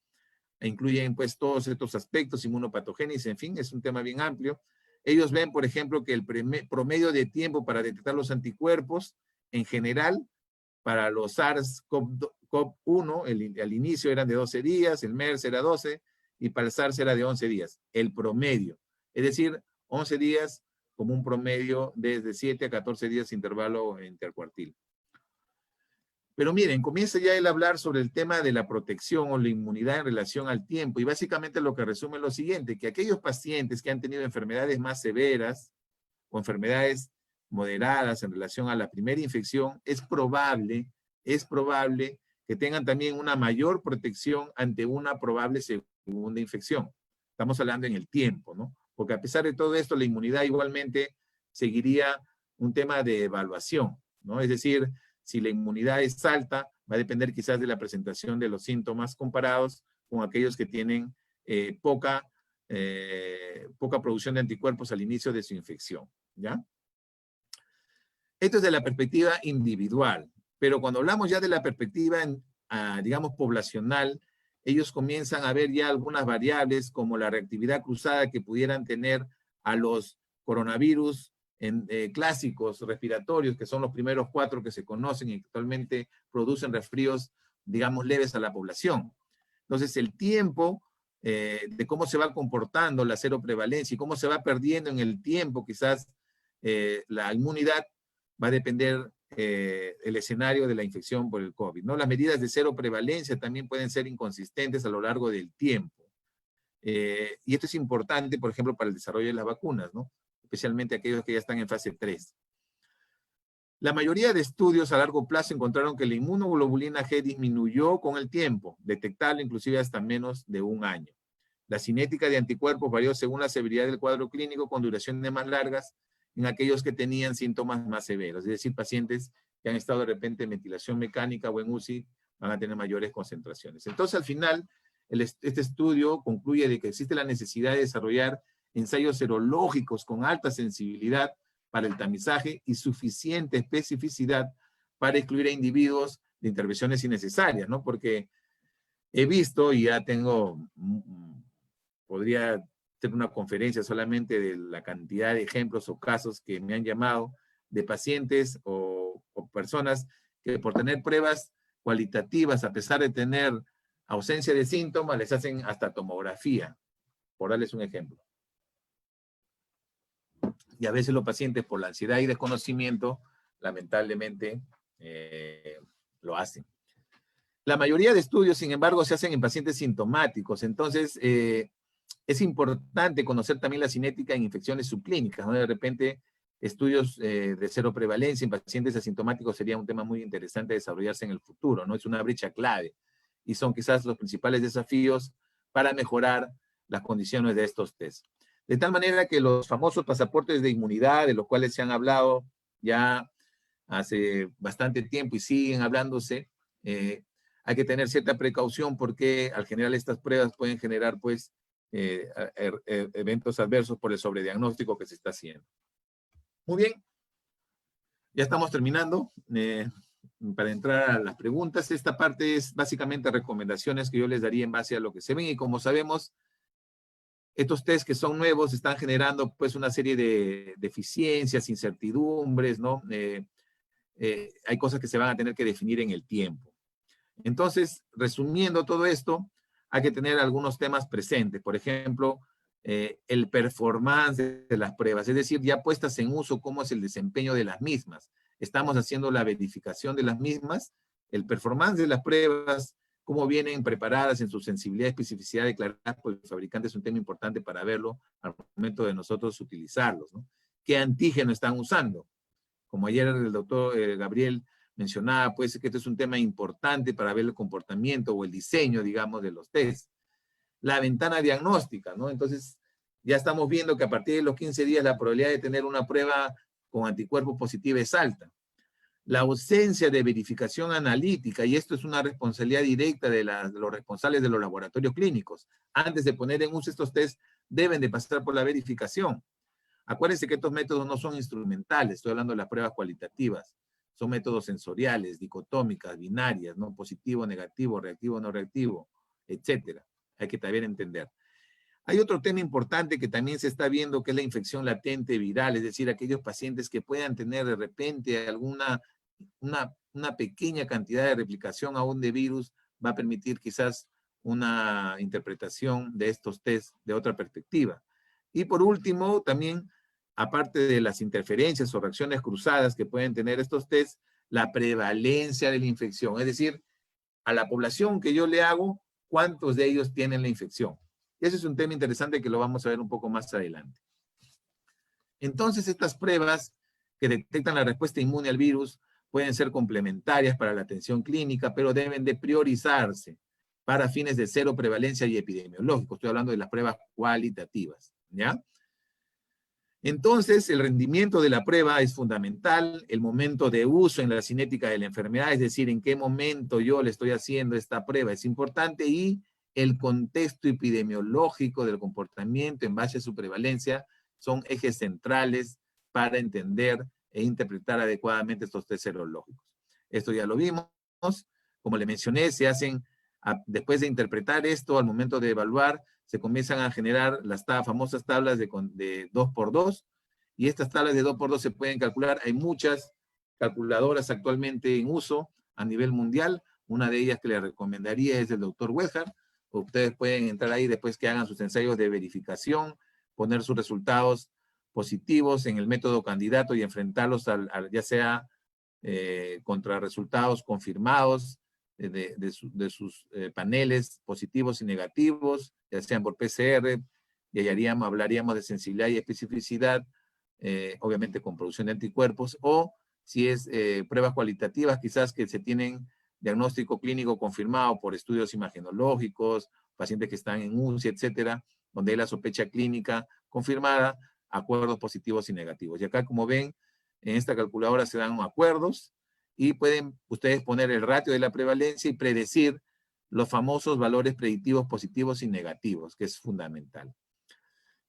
e incluyen pues todos estos aspectos, inmunopatogénesis, en fin, es un tema bien amplio. Ellos ven, por ejemplo, que el promedio de tiempo para detectar los anticuerpos, en general, para los SARS-CoV-1, al inicio eran de 12 días, el MERS era 12, y para el SARS era de 11 días, el promedio. Es decir, 11 días como un promedio desde 7 a 14 días intervalo intercuartil. Pero miren, comienza ya él a hablar sobre el tema de la protección o la inmunidad en relación al tiempo, y básicamente lo que resume es lo siguiente, que aquellos pacientes que han tenido enfermedades más severas o enfermedades moderadas en relación a la primera infección, es probable que tengan también una mayor protección ante una probable segunda infección. Estamos hablando en el tiempo, ¿no? Porque a pesar de todo esto, la inmunidad igualmente seguiría un tema de evaluación, ¿no? Es decir, si la inmunidad es alta, va a depender quizás de la presentación de los síntomas comparados con aquellos que tienen poca producción de anticuerpos al inicio de su infección, ¿ya? Esto es de la perspectiva individual, pero cuando hablamos ya de la perspectiva, digamos, poblacional, ellos comienzan a ver ya algunas variables como la reactividad cruzada que pudieran tener a los coronavirus clásicos respiratorios, que son los primeros 4 que se conocen y que actualmente producen resfríos, digamos, leves a la población. Entonces, el tiempo de cómo se va comportando la seroprevalencia y cómo se va perdiendo en el tiempo quizás la inmunidad va a depender el escenario de la infección por el COVID, ¿no? Las medidas de cero prevalencia también pueden ser inconsistentes a lo largo del tiempo. Y esto es importante, por ejemplo, para el desarrollo de las vacunas, ¿no? Especialmente aquellos que ya están en fase 3. La mayoría de estudios a largo plazo encontraron que la inmunoglobulina G disminuyó con el tiempo, detectable inclusive hasta menos de un año. La cinética de anticuerpos varió según la severidad del cuadro clínico con duraciones más largas en aquellos que tenían síntomas más severos. Es decir, pacientes que han estado de repente en ventilación mecánica o en UCI van a tener mayores concentraciones. Entonces, al final, este estudio concluye de que existe la necesidad de desarrollar ensayos serológicos con alta sensibilidad para el tamizaje y suficiente especificidad para excluir a individuos de intervenciones innecesarias, ¿no? Porque he visto, y ya tengo, podría hacer una conferencia solamente de la cantidad de ejemplos o casos que me han llamado de pacientes o personas que por tener pruebas cualitativas, a pesar de tener ausencia de síntomas, les hacen hasta tomografía, por darles un ejemplo. Y a veces los pacientes, por la ansiedad y desconocimiento, lamentablemente lo hacen. La mayoría de estudios, sin embargo, se hacen en pacientes sintomáticos. Entonces, es importante conocer también la cinética en infecciones subclínicas, ¿no? De repente, estudios de cero prevalencia en pacientes asintomáticos sería un tema muy interesante desarrollarse en el futuro, ¿no? Es una brecha clave. Y son quizás los principales desafíos para mejorar las condiciones de estos test. De tal manera que los famosos pasaportes de inmunidad, de los cuales se han hablado ya hace bastante tiempo y siguen hablándose, hay que tener cierta precaución porque al generar estas pruebas pueden generar pues eventos adversos por el sobrediagnóstico que se está haciendo. Muy bien, ya estamos terminando. Para entrar a las preguntas, esta parte es básicamente recomendaciones que yo les daría en base a lo que se ven y como sabemos, estos test que son nuevos están generando pues una serie de deficiencias, incertidumbres, ¿no? Hay cosas que se van a tener que definir en el tiempo. Entonces, resumiendo todo esto, hay que tener algunos temas presentes. Por ejemplo, el performance de las pruebas, es decir, ya puestas en uso, cómo es el desempeño de las mismas. Estamos haciendo la verificación de las mismas, el performance de las pruebas, cómo vienen preparadas en su sensibilidad y especificidad declarada por el fabricante es un tema importante para verlo al momento de nosotros utilizarlos, ¿no? ¿Qué antígeno están usando? Como ayer el doctor Gabriel mencionaba, pues que este es un tema importante para ver el comportamiento o el diseño, digamos, de los test. La ventana diagnóstica, ¿no? Entonces, ya estamos viendo que a partir de los 15 días la probabilidad de tener una prueba con anticuerpos positiva es alta. La ausencia de verificación analítica, y esto es una responsabilidad directa de los responsables de los laboratorios clínicos. Antes de poner en uso estos test, deben de pasar por la verificación. Acuérdense que estos métodos no son instrumentales, estoy hablando de las pruebas cualitativas. Son métodos sensoriales, dicotómicas, binarias, ¿no? Positivo, negativo, reactivo, no reactivo, etcétera. Hay que también entender. Hay otro tema importante que también se está viendo, que es la infección latente viral, es decir, aquellos pacientes que puedan tener de repente una pequeña cantidad de replicación aún de virus, va a permitir quizás una interpretación de estos test de otra perspectiva. Y por último, también, aparte de las interferencias o reacciones cruzadas que pueden tener estos test, la prevalencia de la infección, es decir, a la población que yo le hago, ¿cuántos de ellos tienen la infección? Ese es un tema interesante que lo vamos a ver un poco más adelante. Entonces, estas pruebas que detectan la respuesta inmune al virus pueden ser complementarias para la atención clínica, pero deben de priorizarse para fines de cero prevalencia y epidemiológico. Estoy hablando de las pruebas cualitativas, ¿ya? Entonces, el rendimiento de la prueba es fundamental, el momento de uso en la cinética de la enfermedad, es decir, en qué momento yo le estoy haciendo esta prueba es importante, y el contexto epidemiológico del comportamiento en base a su prevalencia son ejes centrales para entender e interpretar adecuadamente estos test serológicos. Esto ya lo vimos, como le mencioné, se hacen, después de interpretar esto, al momento de evaluar, se comienzan a generar las famosas tablas de 2x2, y estas tablas de 2x2 se pueden calcular. Hay muchas calculadoras actualmente en uso a nivel mundial. Una de ellas que les recomendaría es del doctor Wethard. Ustedes pueden entrar ahí después que hagan sus ensayos de verificación, poner sus resultados positivos en el método candidato y enfrentarlos ya sea contra resultados confirmados de sus paneles positivos y negativos, ya sean por PCR, y hablaríamos de sensibilidad y especificidad, obviamente con producción de anticuerpos, o si es pruebas cualitativas, quizás que se tienen diagnóstico clínico confirmado por estudios imagenológicos, pacientes que están en UCI, etcétera, donde hay la sospecha clínica confirmada, acuerdos positivos y negativos. Y acá, como ven, en esta calculadora se dan acuerdos y pueden ustedes poner el ratio de la prevalencia y predecir los famosos valores predictivos positivos y negativos, que es fundamental.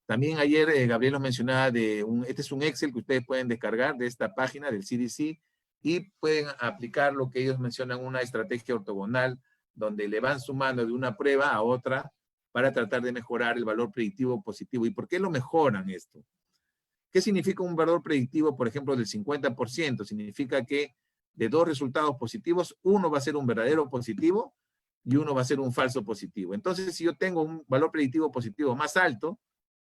También ayer Gabriel nos mencionaba este es un Excel que ustedes pueden descargar de esta página del CDC y pueden aplicar lo que ellos mencionan, una estrategia ortogonal, donde le van sumando de una prueba a otra para tratar de mejorar el valor predictivo positivo. ¿Y por qué lo mejoran esto? ¿Qué significa un valor predictivo, por ejemplo, del 50%? Significa que de dos resultados positivos, uno va a ser un verdadero positivo y uno va a ser un falso positivo. Entonces, si yo tengo un valor predictivo positivo más alto,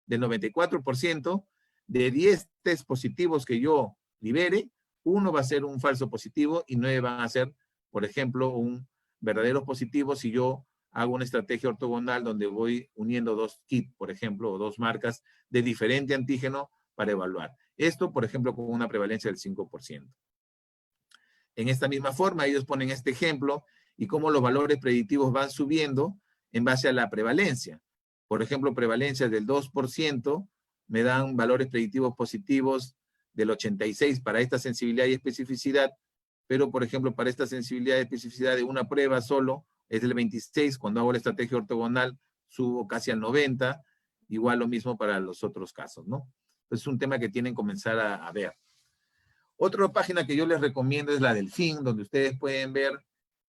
del 94%, de 10 test positivos que yo libere, uno va a ser un falso positivo y 9 van a ser, por ejemplo, un verdadero positivo si yo hago una estrategia ortogonal donde voy uniendo dos kits, por ejemplo, o dos marcas de diferente antígeno para evaluar. Esto, por ejemplo, con una prevalencia del 5%. En esta misma forma, ellos ponen este ejemplo y cómo los valores predictivos van subiendo en base a la prevalencia. Por ejemplo, prevalencias del 2% me dan valores predictivos positivos del 86 para esta sensibilidad y especificidad, pero por ejemplo, para esta sensibilidad y especificidad de una prueba solo es del 26, cuando hago la estrategia ortogonal subo casi al 90, igual lo mismo para los otros casos, ¿no? Entonces es un tema que tienen que comenzar a ver. Otra página que yo les recomiendo es la del FIN, donde ustedes pueden ver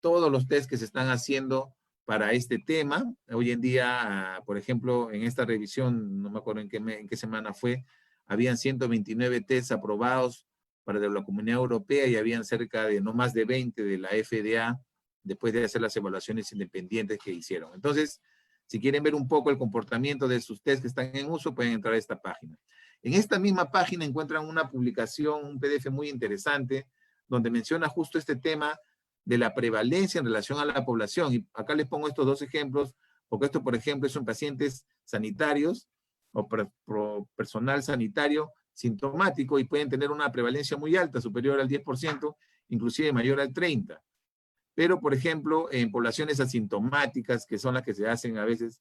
todos los test que se están haciendo para este tema. Hoy en día, por ejemplo, en esta revisión, no me acuerdo en qué semana fue, habían 129 tests aprobados para la Comunidad Europea y habían cerca de no más de 20 de la FDA después de hacer las evaluaciones independientes que hicieron. Entonces, si quieren ver un poco el comportamiento de sus tests que están en uso, pueden entrar a esta página. En esta misma página encuentran una publicación, un PDF muy interesante, donde menciona justo este tema de la prevalencia en relación a la población. Y acá les pongo estos dos ejemplos, porque esto, por ejemplo, son pacientes sanitarios o personal sanitario sintomático y pueden tener una prevalencia muy alta, superior al 10%, inclusive mayor al 30%. Pero, por ejemplo, en poblaciones asintomáticas, que son las que se hacen a veces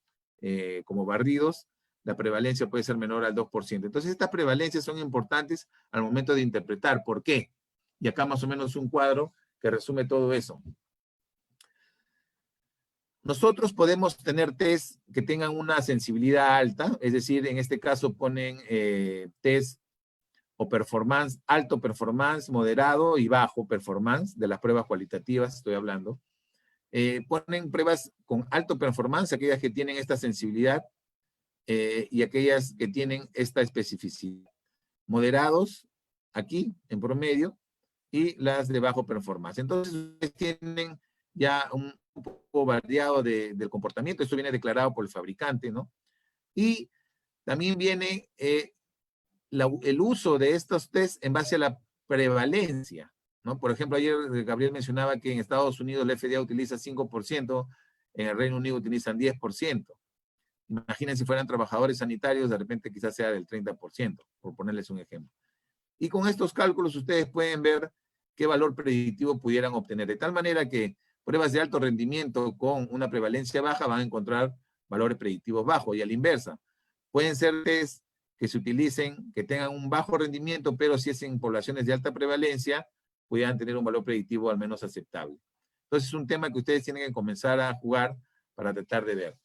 como barridos, la prevalencia puede ser menor al 2%. Entonces, estas prevalencias son importantes al momento de interpretar. ¿Por qué? Y acá más o menos un cuadro que resume todo eso. Nosotros podemos tener test que tengan una sensibilidad alta, es decir, en este caso ponen test o performance, alto performance, moderado y bajo performance, de las pruebas cualitativas estoy hablando. Ponen pruebas con alto performance, aquellas que tienen esta sensibilidad, y aquellas que tienen esta especificidad. Moderados, aquí, en promedio, y las de bajo performance. Entonces, ustedes tienen ya un poco variado del comportamiento. Esto viene declarado por el fabricante, ¿no? Y también viene el uso de estos test en base a la prevalencia, ¿no? Por ejemplo, ayer Gabriel mencionaba que en Estados Unidos la FDA utiliza 5%, en el Reino Unido utilizan 10%. Imaginen si fueran trabajadores sanitarios, de repente quizás sea del 30%, por ponerles un ejemplo. Y con estos cálculos ustedes pueden ver qué valor predictivo pudieran obtener. De tal manera que pruebas de alto rendimiento con una prevalencia baja van a encontrar valores predictivos bajos. Y a la inversa, pueden ser test que se utilicen, que tengan un bajo rendimiento, pero si es en poblaciones de alta prevalencia, pudieran tener un valor predictivo al menos aceptable. Entonces es un tema que ustedes tienen que comenzar a jugar para tratar de ver.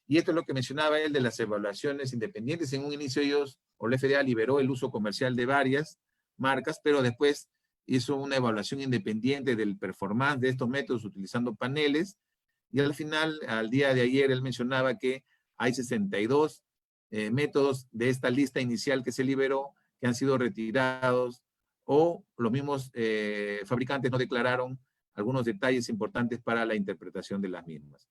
Y esto es lo que mencionaba él de las evaluaciones independientes. En un inicio ellos, o la FDA liberó el uso comercial de varias marcas, pero después hizo una evaluación independiente del performance de estos métodos utilizando paneles. Y al final, al día de ayer, él mencionaba que hay 62 métodos de esta lista inicial que se liberó, que han sido retirados, o los mismos fabricantes no declararon algunos detalles importantes para la interpretación de las mismas.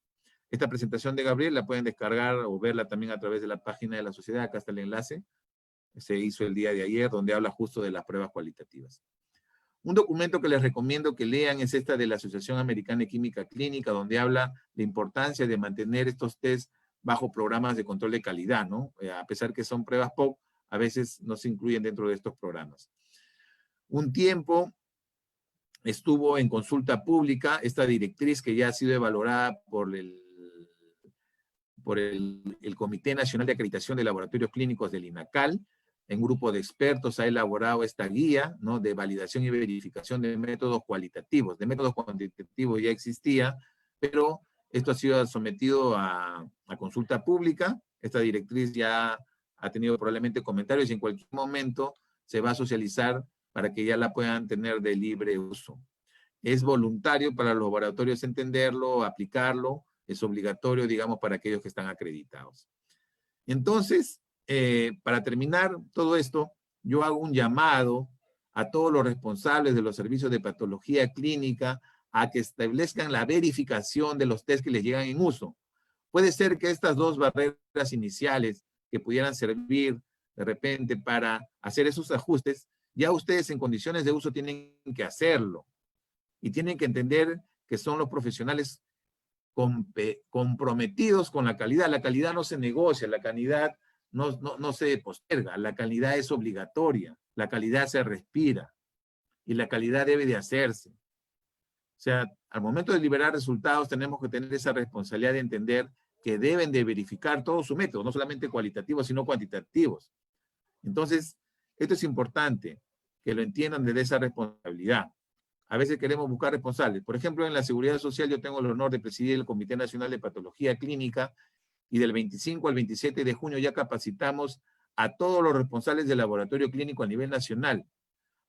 Esta presentación de Gabriel la pueden descargar o verla también a través de la página de la sociedad. Acá está el enlace. se hizo el día de ayer, donde habla justo de las pruebas cualitativas. Un documento que les recomiendo que lean es esta de la Asociación Americana de Química Clínica, donde habla de la importancia de mantener estos test bajo programas de control de calidad, ¿no? A pesar que son pruebas POC, a veces no se incluyen dentro de estos programas. Un tiempo estuvo en consulta pública esta directriz que ya ha sido evaluada por el Comité Nacional de Acreditación de Laboratorios Clínicos del INACAL. Un grupo de expertos ha elaborado esta guía, ¿no?, de validación y verificación de métodos cualitativos. De métodos cuantitativos ya existía, pero esto ha sido sometido a consulta pública. Esta directriz ya ha tenido probablemente comentarios y en cualquier momento se va a socializar para que ya la puedan tener de libre uso. Es voluntario para los laboratorios entenderlo, aplicarlo, es obligatorio, digamos, para aquellos que están acreditados. Entonces, para terminar todo esto, yo hago un llamado a todos los responsables de los servicios de patología clínica a que establezcan la verificación de los test que les llegan en uso. Puede ser que estas dos barreras iniciales que pudieran servir de repente para hacer esos ajustes, ya ustedes en condiciones de uso tienen que hacerlo y tienen que entender que son los profesionales comprometidos con la calidad. La calidad no se negocia, la calidad no se posterga, la calidad es obligatoria, la calidad se respira y la calidad debe de hacerse. O sea, al momento de liberar resultados tenemos que tener esa responsabilidad de entender que deben de verificar todo su método, no solamente cualitativos, sino cuantitativos. Entonces, esto es importante, que lo entiendan desde esa responsabilidad. A veces queremos buscar responsables. Por ejemplo, en la Seguridad Social yo tengo el honor de presidir el Comité Nacional de Patología Clínica y del 25 al 27 de junio ya capacitamos a todos los responsables del laboratorio clínico a nivel nacional.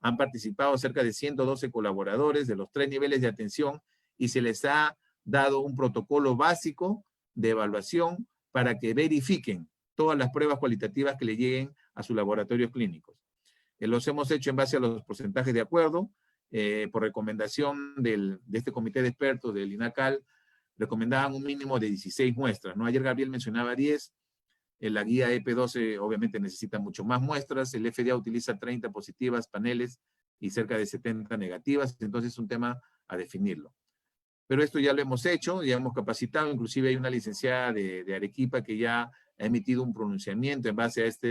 Han participado cerca de 112 colaboradores de los 3 niveles de atención y se les ha dado un protocolo básico de evaluación para que verifiquen todas las pruebas cualitativas que le lleguen a sus laboratorios clínicos. Los hemos hecho en base a los porcentajes de acuerdo, por recomendación de este comité de expertos del INACAL, recomendaban un mínimo de 16 muestras, ¿no? Ayer Gabriel mencionaba 10, en la guía EP12 obviamente necesita mucho más muestras, el FDA utiliza 30 positivas paneles y cerca de 70 negativas, entonces es un tema a definirlo. Pero esto ya lo hemos hecho, ya hemos capacitado, inclusive hay una licenciada de Arequipa que ya ha emitido un pronunciamiento en base a esta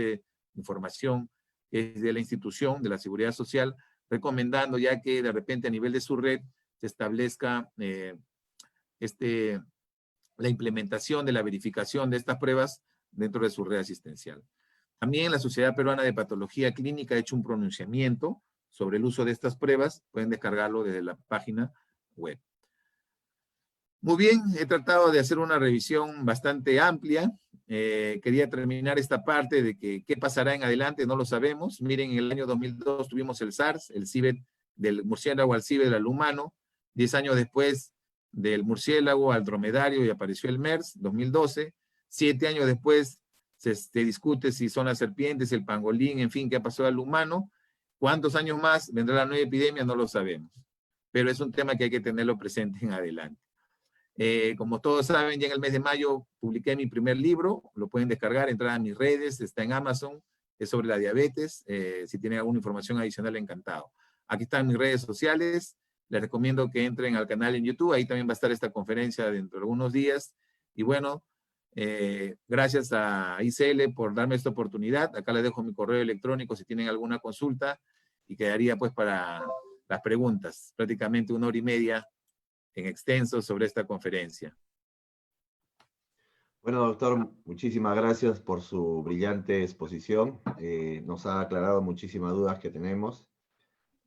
información que es de la institución de la Seguridad Social, recomendando ya que de repente a nivel de su red se establezca la implementación de la verificación de estas pruebas dentro de su red asistencial. También la Sociedad Peruana de Patología Clínica ha hecho un pronunciamiento sobre el uso de estas pruebas, pueden descargarlo desde la página web. Muy bien, he tratado de hacer una revisión bastante amplia. Quería terminar esta parte de que qué pasará en adelante, no lo sabemos. Miren, en el año 2002 tuvimos el SARS, el CIBET del murciélago al CIBET al humano. 10 años después del murciélago al dromedario y apareció el MERS, 2012. 7 años después se discute si son las serpientes, el pangolín, en fin, qué pasó al humano. ¿Cuántos años más vendrá la nueva epidemia? No lo sabemos. Pero es un tema que hay que tenerlo presente en adelante. Como todos saben, ya en el mes de mayo publiqué mi primer libro, lo pueden descargar, entrar a mis redes, está en Amazon, es sobre la diabetes, si tienen alguna información adicional, encantado. Aquí están mis redes sociales, les recomiendo que entren al canal en YouTube, ahí también va a estar esta conferencia dentro de algunos días, y bueno, gracias a ICL por darme esta oportunidad, acá les dejo mi correo electrónico si tienen alguna consulta, y quedaría pues para las preguntas, prácticamente 1 hora y media en extenso sobre esta conferencia.
Bueno, doctor, muchísimas gracias por su brillante exposición. Nos ha aclarado muchísimas dudas que tenemos.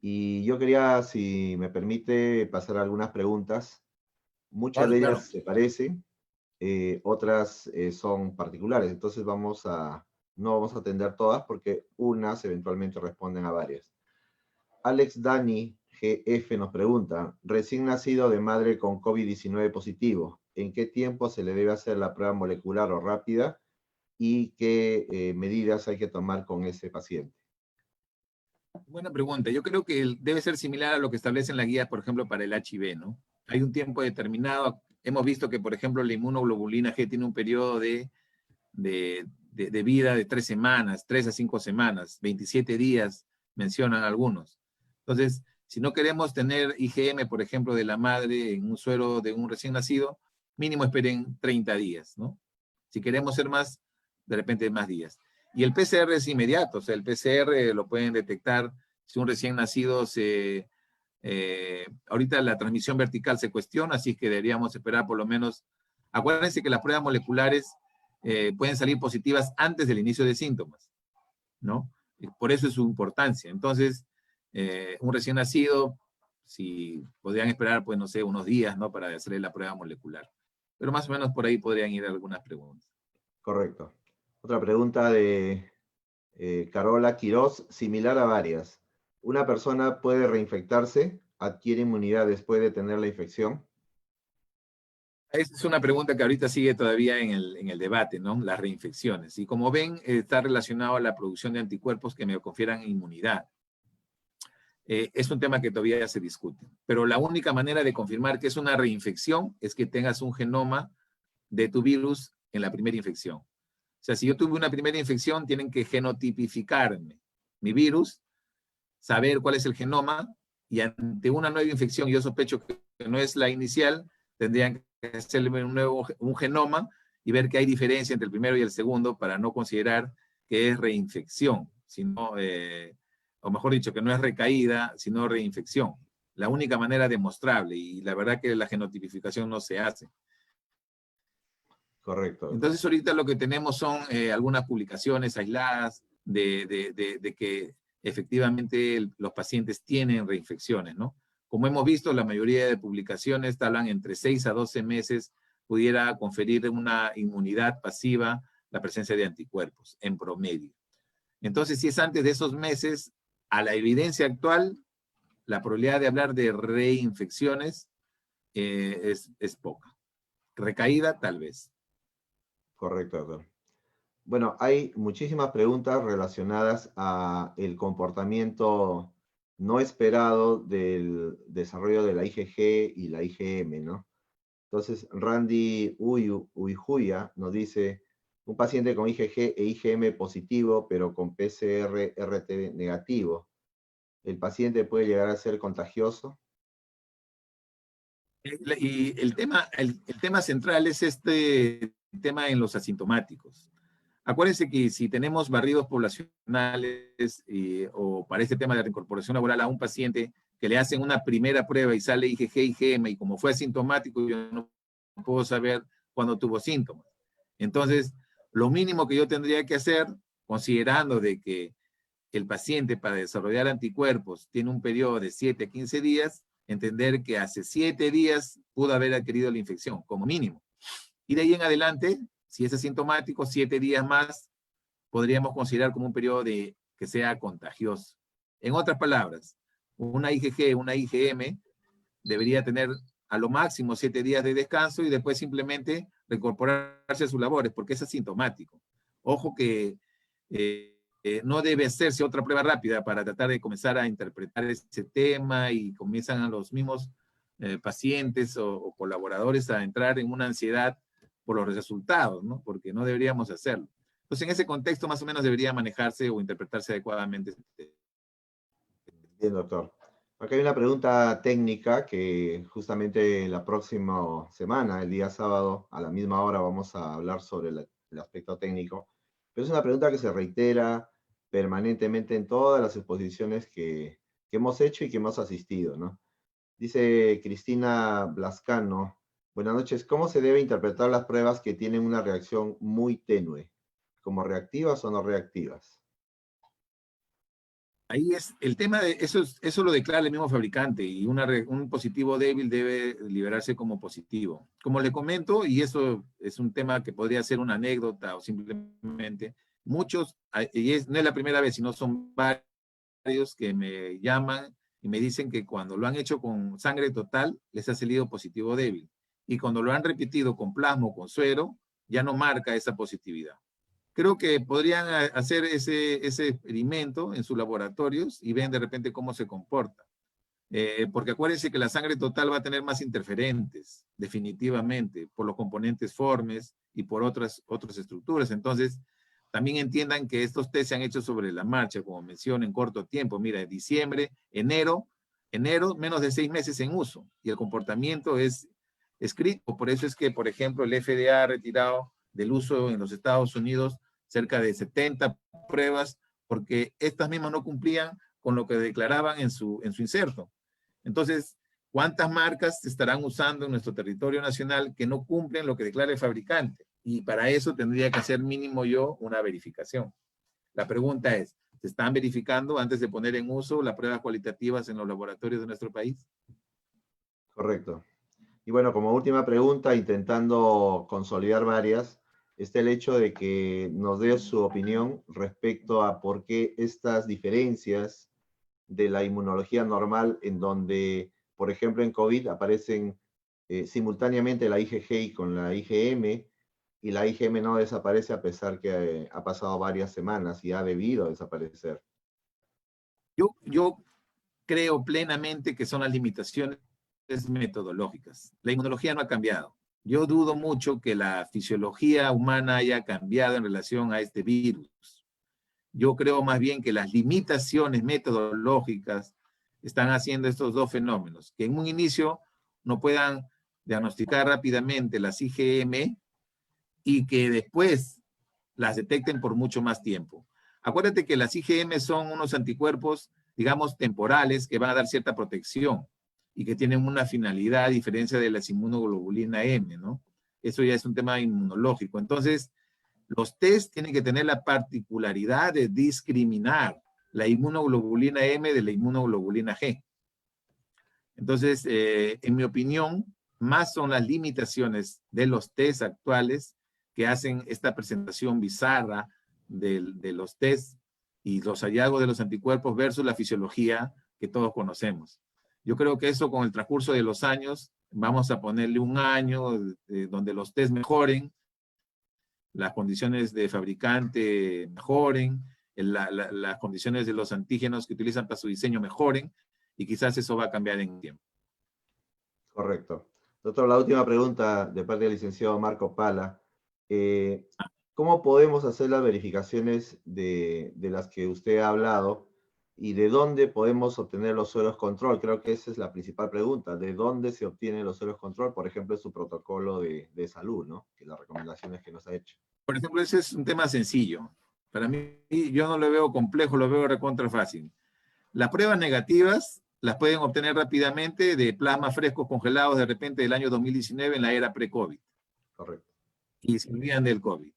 Y yo quería, si me permite, pasar algunas preguntas. Muchas de ellas se parecen, otras son particulares. Entonces no vamos a atender todas porque unas eventualmente responden a varias. Alex Dani GF nos pregunta, recién nacido de madre con COVID-19 positivo, ¿en qué tiempo se le debe hacer la prueba molecular o rápida y qué medidas hay que tomar con ese paciente?
Buena pregunta. Yo creo que debe ser similar a lo que establecen las guías, por ejemplo, para el HIV, ¿no? Hay un tiempo determinado. Hemos visto que, por ejemplo, la inmunoglobulina G tiene un periodo de de vida de 3 semanas, 3 a 5 semanas, 27 días, mencionan algunos. Entonces, si no queremos tener IgM, por ejemplo, de la madre en un suero de un recién nacido, mínimo esperen 30 días, ¿no? Si queremos ser más, de repente más días. Y el PCR es inmediato, o sea, el PCR lo pueden detectar si un recién nacido ahorita la transmisión vertical se cuestiona, así que deberíamos esperar por lo menos. Acuérdense que las pruebas moleculares pueden salir positivas antes del inicio de síntomas, ¿no? Y por eso es su importancia. Entonces, un recién nacido, si podrían esperar, pues no sé, unos días, ¿no? Para hacerle la prueba molecular. Pero más o menos por ahí podrían ir algunas preguntas.
Correcto. Otra pregunta de Carola Quiroz, similar a varias. ¿Una persona puede reinfectarse? ¿Adquiere inmunidad después de tener la infección?
Esa es una pregunta que ahorita sigue todavía en el debate, ¿no? Las reinfecciones. Y como ven, está relacionado a la producción de anticuerpos que me confieran inmunidad. Es un tema que todavía se discute. Pero la única manera de confirmar que es una reinfección es que tengas un genoma de tu virus en la primera infección. O sea, si yo tuve una primera infección, tienen que genotipificarme mi virus, saber cuál es el genoma, y ante una nueva infección, yo sospecho que no es la inicial, tendrían que hacerme un genoma y ver que hay diferencia entre el primero y el segundo para no considerar que es reinfección, sino, o mejor dicho, que no es recaída, sino reinfección. La única manera demostrable, y la verdad que la genotipificación no se hace.
Correcto, doctor.
Entonces ahorita lo que tenemos son algunas publicaciones aisladas de que efectivamente los pacientes tienen reinfecciones, ¿no? Como hemos visto, la mayoría de publicaciones hablan entre 6 a 12 meses pudiera conferir una inmunidad pasiva la presencia de anticuerpos en promedio. Entonces, si es antes de esos meses, a la evidencia actual, la probabilidad de hablar de reinfecciones es poca. Recaída, tal vez.
Correcto, doctor. Bueno, hay muchísimas preguntas relacionadas a el comportamiento no esperado del desarrollo de la IgG y la IgM, ¿no? Entonces, Randy Uyhuya nos dice, un paciente con IgG e IgM positivo, pero con PCR-RT negativo, ¿el paciente puede llegar a ser contagioso?
Y el tema central es este tema en los asintomáticos. Acuérdense que si tenemos barridos poblacionales o para este tema de reincorporación laboral a un paciente que le hacen una primera prueba y sale IgG, IgM, y como fue asintomático, yo no puedo saber cuándo tuvo síntomas. Entonces, lo mínimo que yo tendría que hacer, considerando de que el paciente para desarrollar anticuerpos tiene un periodo de 7 a 15 días, entender que hace 7 días pudo haber adquirido la infección, como mínimo. Y de ahí en adelante, si es asintomático, 7 días más podríamos considerar como un periodo de que sea contagioso. En otras palabras, una IgG, una IgM debería tener a lo máximo 7 días de descanso y después simplemente reincorporarse a sus labores, porque es asintomático. Ojo que no debe hacerse otra prueba rápida para tratar de comenzar a interpretar ese tema y comienzan a los mismos pacientes o colaboradores a entrar en una ansiedad por los resultados, ¿no? Porque no deberíamos hacerlo. Entonces, en ese contexto más o menos debería manejarse o interpretarse adecuadamente.
Bien, doctor. Acá hay una pregunta técnica que justamente la próxima semana, el día sábado, a la misma hora, vamos a hablar sobre el aspecto técnico. Pero es una pregunta que se reitera permanentemente en todas las exposiciones que hemos hecho y que hemos asistido, ¿no? Dice Cristina Blascano, buenas noches, ¿cómo se debe interpretar las pruebas que tienen una reacción muy tenue? ¿Como reactivas o no reactivas?
Ahí es el tema de eso lo declara el mismo fabricante y un positivo débil debe liberarse como positivo. Como le comento, y eso es un tema que podría ser una anécdota o simplemente, muchos, no es la primera vez, sino son varios que me llaman y me dicen que cuando lo han hecho con sangre total, les ha salido positivo débil. Y cuando lo han repetido con plasma o con suero, ya no marca esa positividad. Creo que podrían hacer ese experimento en sus laboratorios y ven de repente cómo se comporta. Porque acuérdense que la sangre total va a tener más interferentes, definitivamente, por los componentes formes y por otras estructuras. Entonces, también entiendan que estos test se han hecho sobre la marcha, como menciono, en corto tiempo. Mira, diciembre, enero, menos de 6 meses en uso, y el comportamiento es escrito. Por eso es que, por ejemplo, el FDA ha retirado del uso en los Estados Unidos cerca de 70 pruebas, porque estas mismas no cumplían con lo que declaraban en su inserto. Entonces, ¿cuántas marcas se estarán usando en nuestro territorio nacional que no cumplen lo que declara el fabricante? Y para eso tendría que hacer mínimo yo una verificación. La pregunta es, ¿se están verificando antes de poner en uso las pruebas cualitativas en los laboratorios de nuestro país?
Correcto. Y bueno, como última pregunta, intentando consolidar varias, está el hecho de que nos dé su opinión respecto a por qué estas diferencias de la inmunología normal, en donde, por ejemplo, en COVID aparecen simultáneamente la IgG con la IgM, y la IgM no desaparece a pesar que ha pasado varias semanas y ha debido desaparecer.
Yo creo plenamente que son las limitaciones metodológicas. La inmunología no ha cambiado. Yo dudo mucho que la fisiología humana haya cambiado en relación a este virus. Yo creo más bien que las limitaciones metodológicas están haciendo estos dos fenómenos, que en un inicio no puedan diagnosticar rápidamente las IgM y que después las detecten por mucho más tiempo. Acuérdate que las IgM son unos anticuerpos, digamos, temporales, que van a dar cierta protección y que tienen una finalidad a diferencia de las inmunoglobulina M, ¿no? Eso ya es un tema inmunológico. Entonces, los test tienen que tener la particularidad de discriminar la inmunoglobulina M de la inmunoglobulina G. Entonces, en mi opinión, más son las limitaciones de los test actuales que hacen esta presentación bizarra de los test y los hallazgos de los anticuerpos versus la fisiología que todos conocemos. Yo creo que eso con el transcurso de los años, vamos a ponerle un año donde los test mejoren, las condiciones de fabricante mejoren, las condiciones de los antígenos que utilizan para su diseño mejoren, y quizás eso va a cambiar en tiempo.
Correcto. Doctor, la última pregunta de parte del licenciado Marco Pala. ¿Cómo podemos hacer las verificaciones de las que usted ha hablado y de dónde podemos obtener los sueros control? Creo que esa es la principal pregunta. ¿De dónde se obtienen los sueros control? Por ejemplo, en su protocolo de salud, ¿no? Que las recomendaciones que nos ha hecho.
Por ejemplo, ese es un tema sencillo. Para mí, yo no lo veo complejo, lo veo recontra fácil. Las pruebas negativas las pueden obtener rápidamente de plasmas frescos congelados de repente del año 2019 en la era pre-COVID.
Correcto.
Y se olvidan del COVID.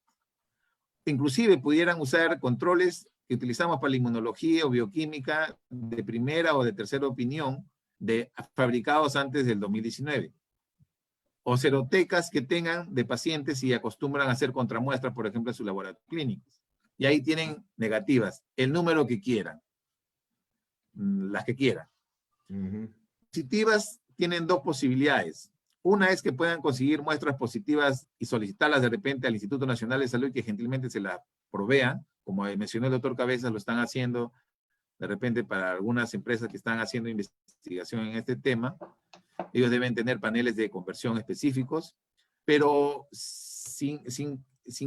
Inclusive pudieran usar controles que utilizamos para la inmunología o bioquímica de primera o de tercera opinión fabricados antes del 2019. O serotecas que tengan de pacientes y acostumbran a hacer contramuestras, por ejemplo, en sus laboratorios clínicos. Y ahí tienen negativas, el número que quieran, las que quieran. Positivas tienen dos posibilidades. Una es que puedan conseguir muestras positivas y solicitarlas de repente al Instituto Nacional de Salud y que gentilmente se las provean, como mencionó el doctor Cabezas, lo están haciendo de repente para algunas empresas que están haciendo investigación en este tema. Ellos deben tener paneles de conversión específicos, pero sin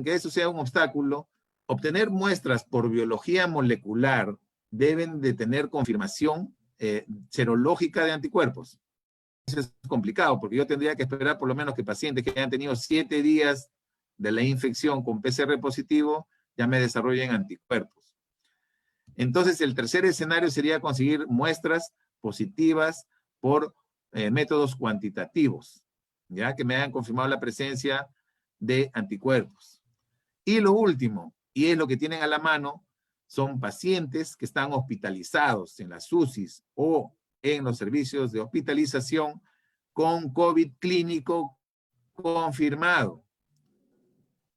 que eso sea un obstáculo, obtener muestras por biología molecular deben de tener confirmación serológica de anticuerpos. Eso es complicado, porque yo tendría que esperar por lo menos que pacientes que hayan tenido 7 días de la infección con PCR positivo ya me desarrollen anticuerpos. Entonces, el tercer escenario sería conseguir muestras positivas por métodos cuantitativos, ya que me hayan confirmado la presencia de anticuerpos. Y lo último, y es lo que tienen a la mano, son pacientes que están hospitalizados en las UCIs o en los servicios de hospitalización con COVID clínico confirmado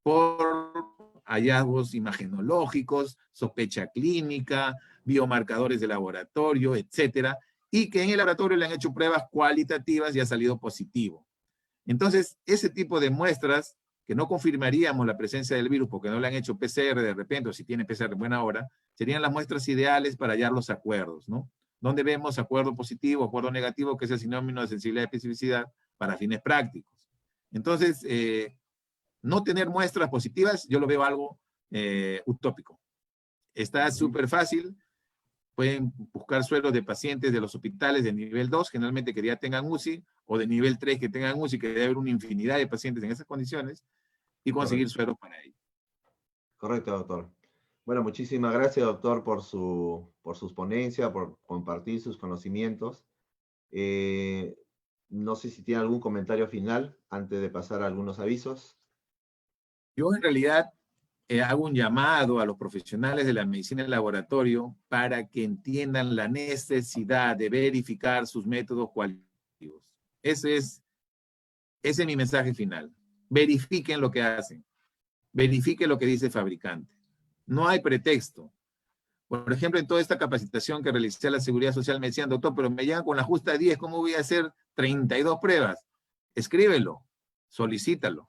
por hallazgos imagenológicos, sospecha clínica, biomarcadores de laboratorio, etcétera, y que en el laboratorio le han hecho pruebas cualitativas y ha salido positivo. Entonces, ese tipo de muestras que no confirmaríamos la presencia del virus porque no le han hecho PCR de repente, o si tiene PCR en buena hora, serían las muestras ideales para hallar los acuerdos, ¿no? Donde vemos acuerdo positivo, acuerdo negativo, que es el sinónimo de sensibilidad y especificidad para fines prácticos. Entonces, no tener muestras positivas, yo lo veo algo utópico. Está súper fácil. Pueden buscar sueros de pacientes de los hospitales de nivel 2, generalmente que ya tengan UCI, o de nivel 3 que tengan UCI, que debe haber una infinidad de pacientes en esas condiciones, y conseguir sueros para ello.
Correcto, doctor. Bueno, muchísimas gracias, doctor, por sus ponencias, por compartir sus conocimientos. No sé si tiene algún comentario final antes de pasar a algunos avisos.
Yo en realidad hago un llamado a los profesionales de la medicina en laboratorio para que entiendan la necesidad de verificar sus métodos cualitativos. Ese es mi mensaje final. Verifiquen lo que hacen. Verifiquen lo que dice el fabricante. No hay pretexto. Por ejemplo, en toda esta capacitación que realicé a la Seguridad Social me decían, doctor, pero me llegan con la justa 10, ¿cómo voy a hacer 32 pruebas? Escríbelo, solicítalo.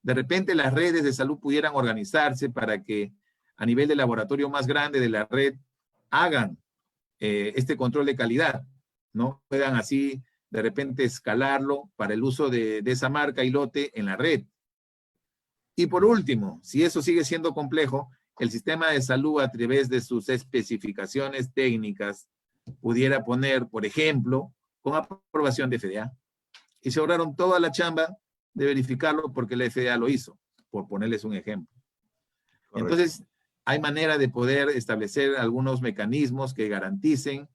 De repente las redes de salud pudieran organizarse para que a nivel de laboratorio más grande de la red hagan este control de calidad, ¿no? Puedan así de repente escalarlo para el uso de esa marca y lote en la red. Y por último, si eso sigue siendo complejo, el sistema de salud a través de sus especificaciones técnicas pudiera poner, por ejemplo, con aprobación de FDA. Y se ahorraron toda la chamba de verificarlo porque la FDA lo hizo, por ponerles un ejemplo. Correcto. Entonces, hay manera de poder establecer algunos mecanismos que garanticen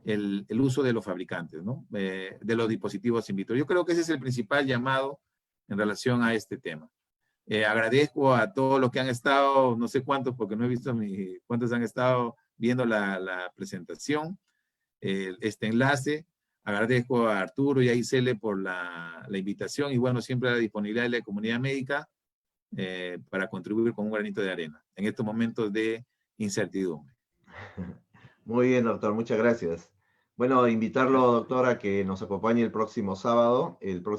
el uso de los fabricantes, ¿no? De los dispositivos in vitro. Yo creo que ese es el principal llamado en relación a este tema. Agradezco a todos los que han estado, no sé cuántos, porque no he visto cuántos han estado viendo la presentación, este enlace. Agradezco a Arturo y a Isele por la invitación y bueno, siempre a la disponibilidad de la comunidad médica para contribuir con un granito de arena en estos momentos de incertidumbre.
Muy bien, doctor, muchas gracias. Bueno, invitarlo, doctor, a que nos acompañe el próximo sábado,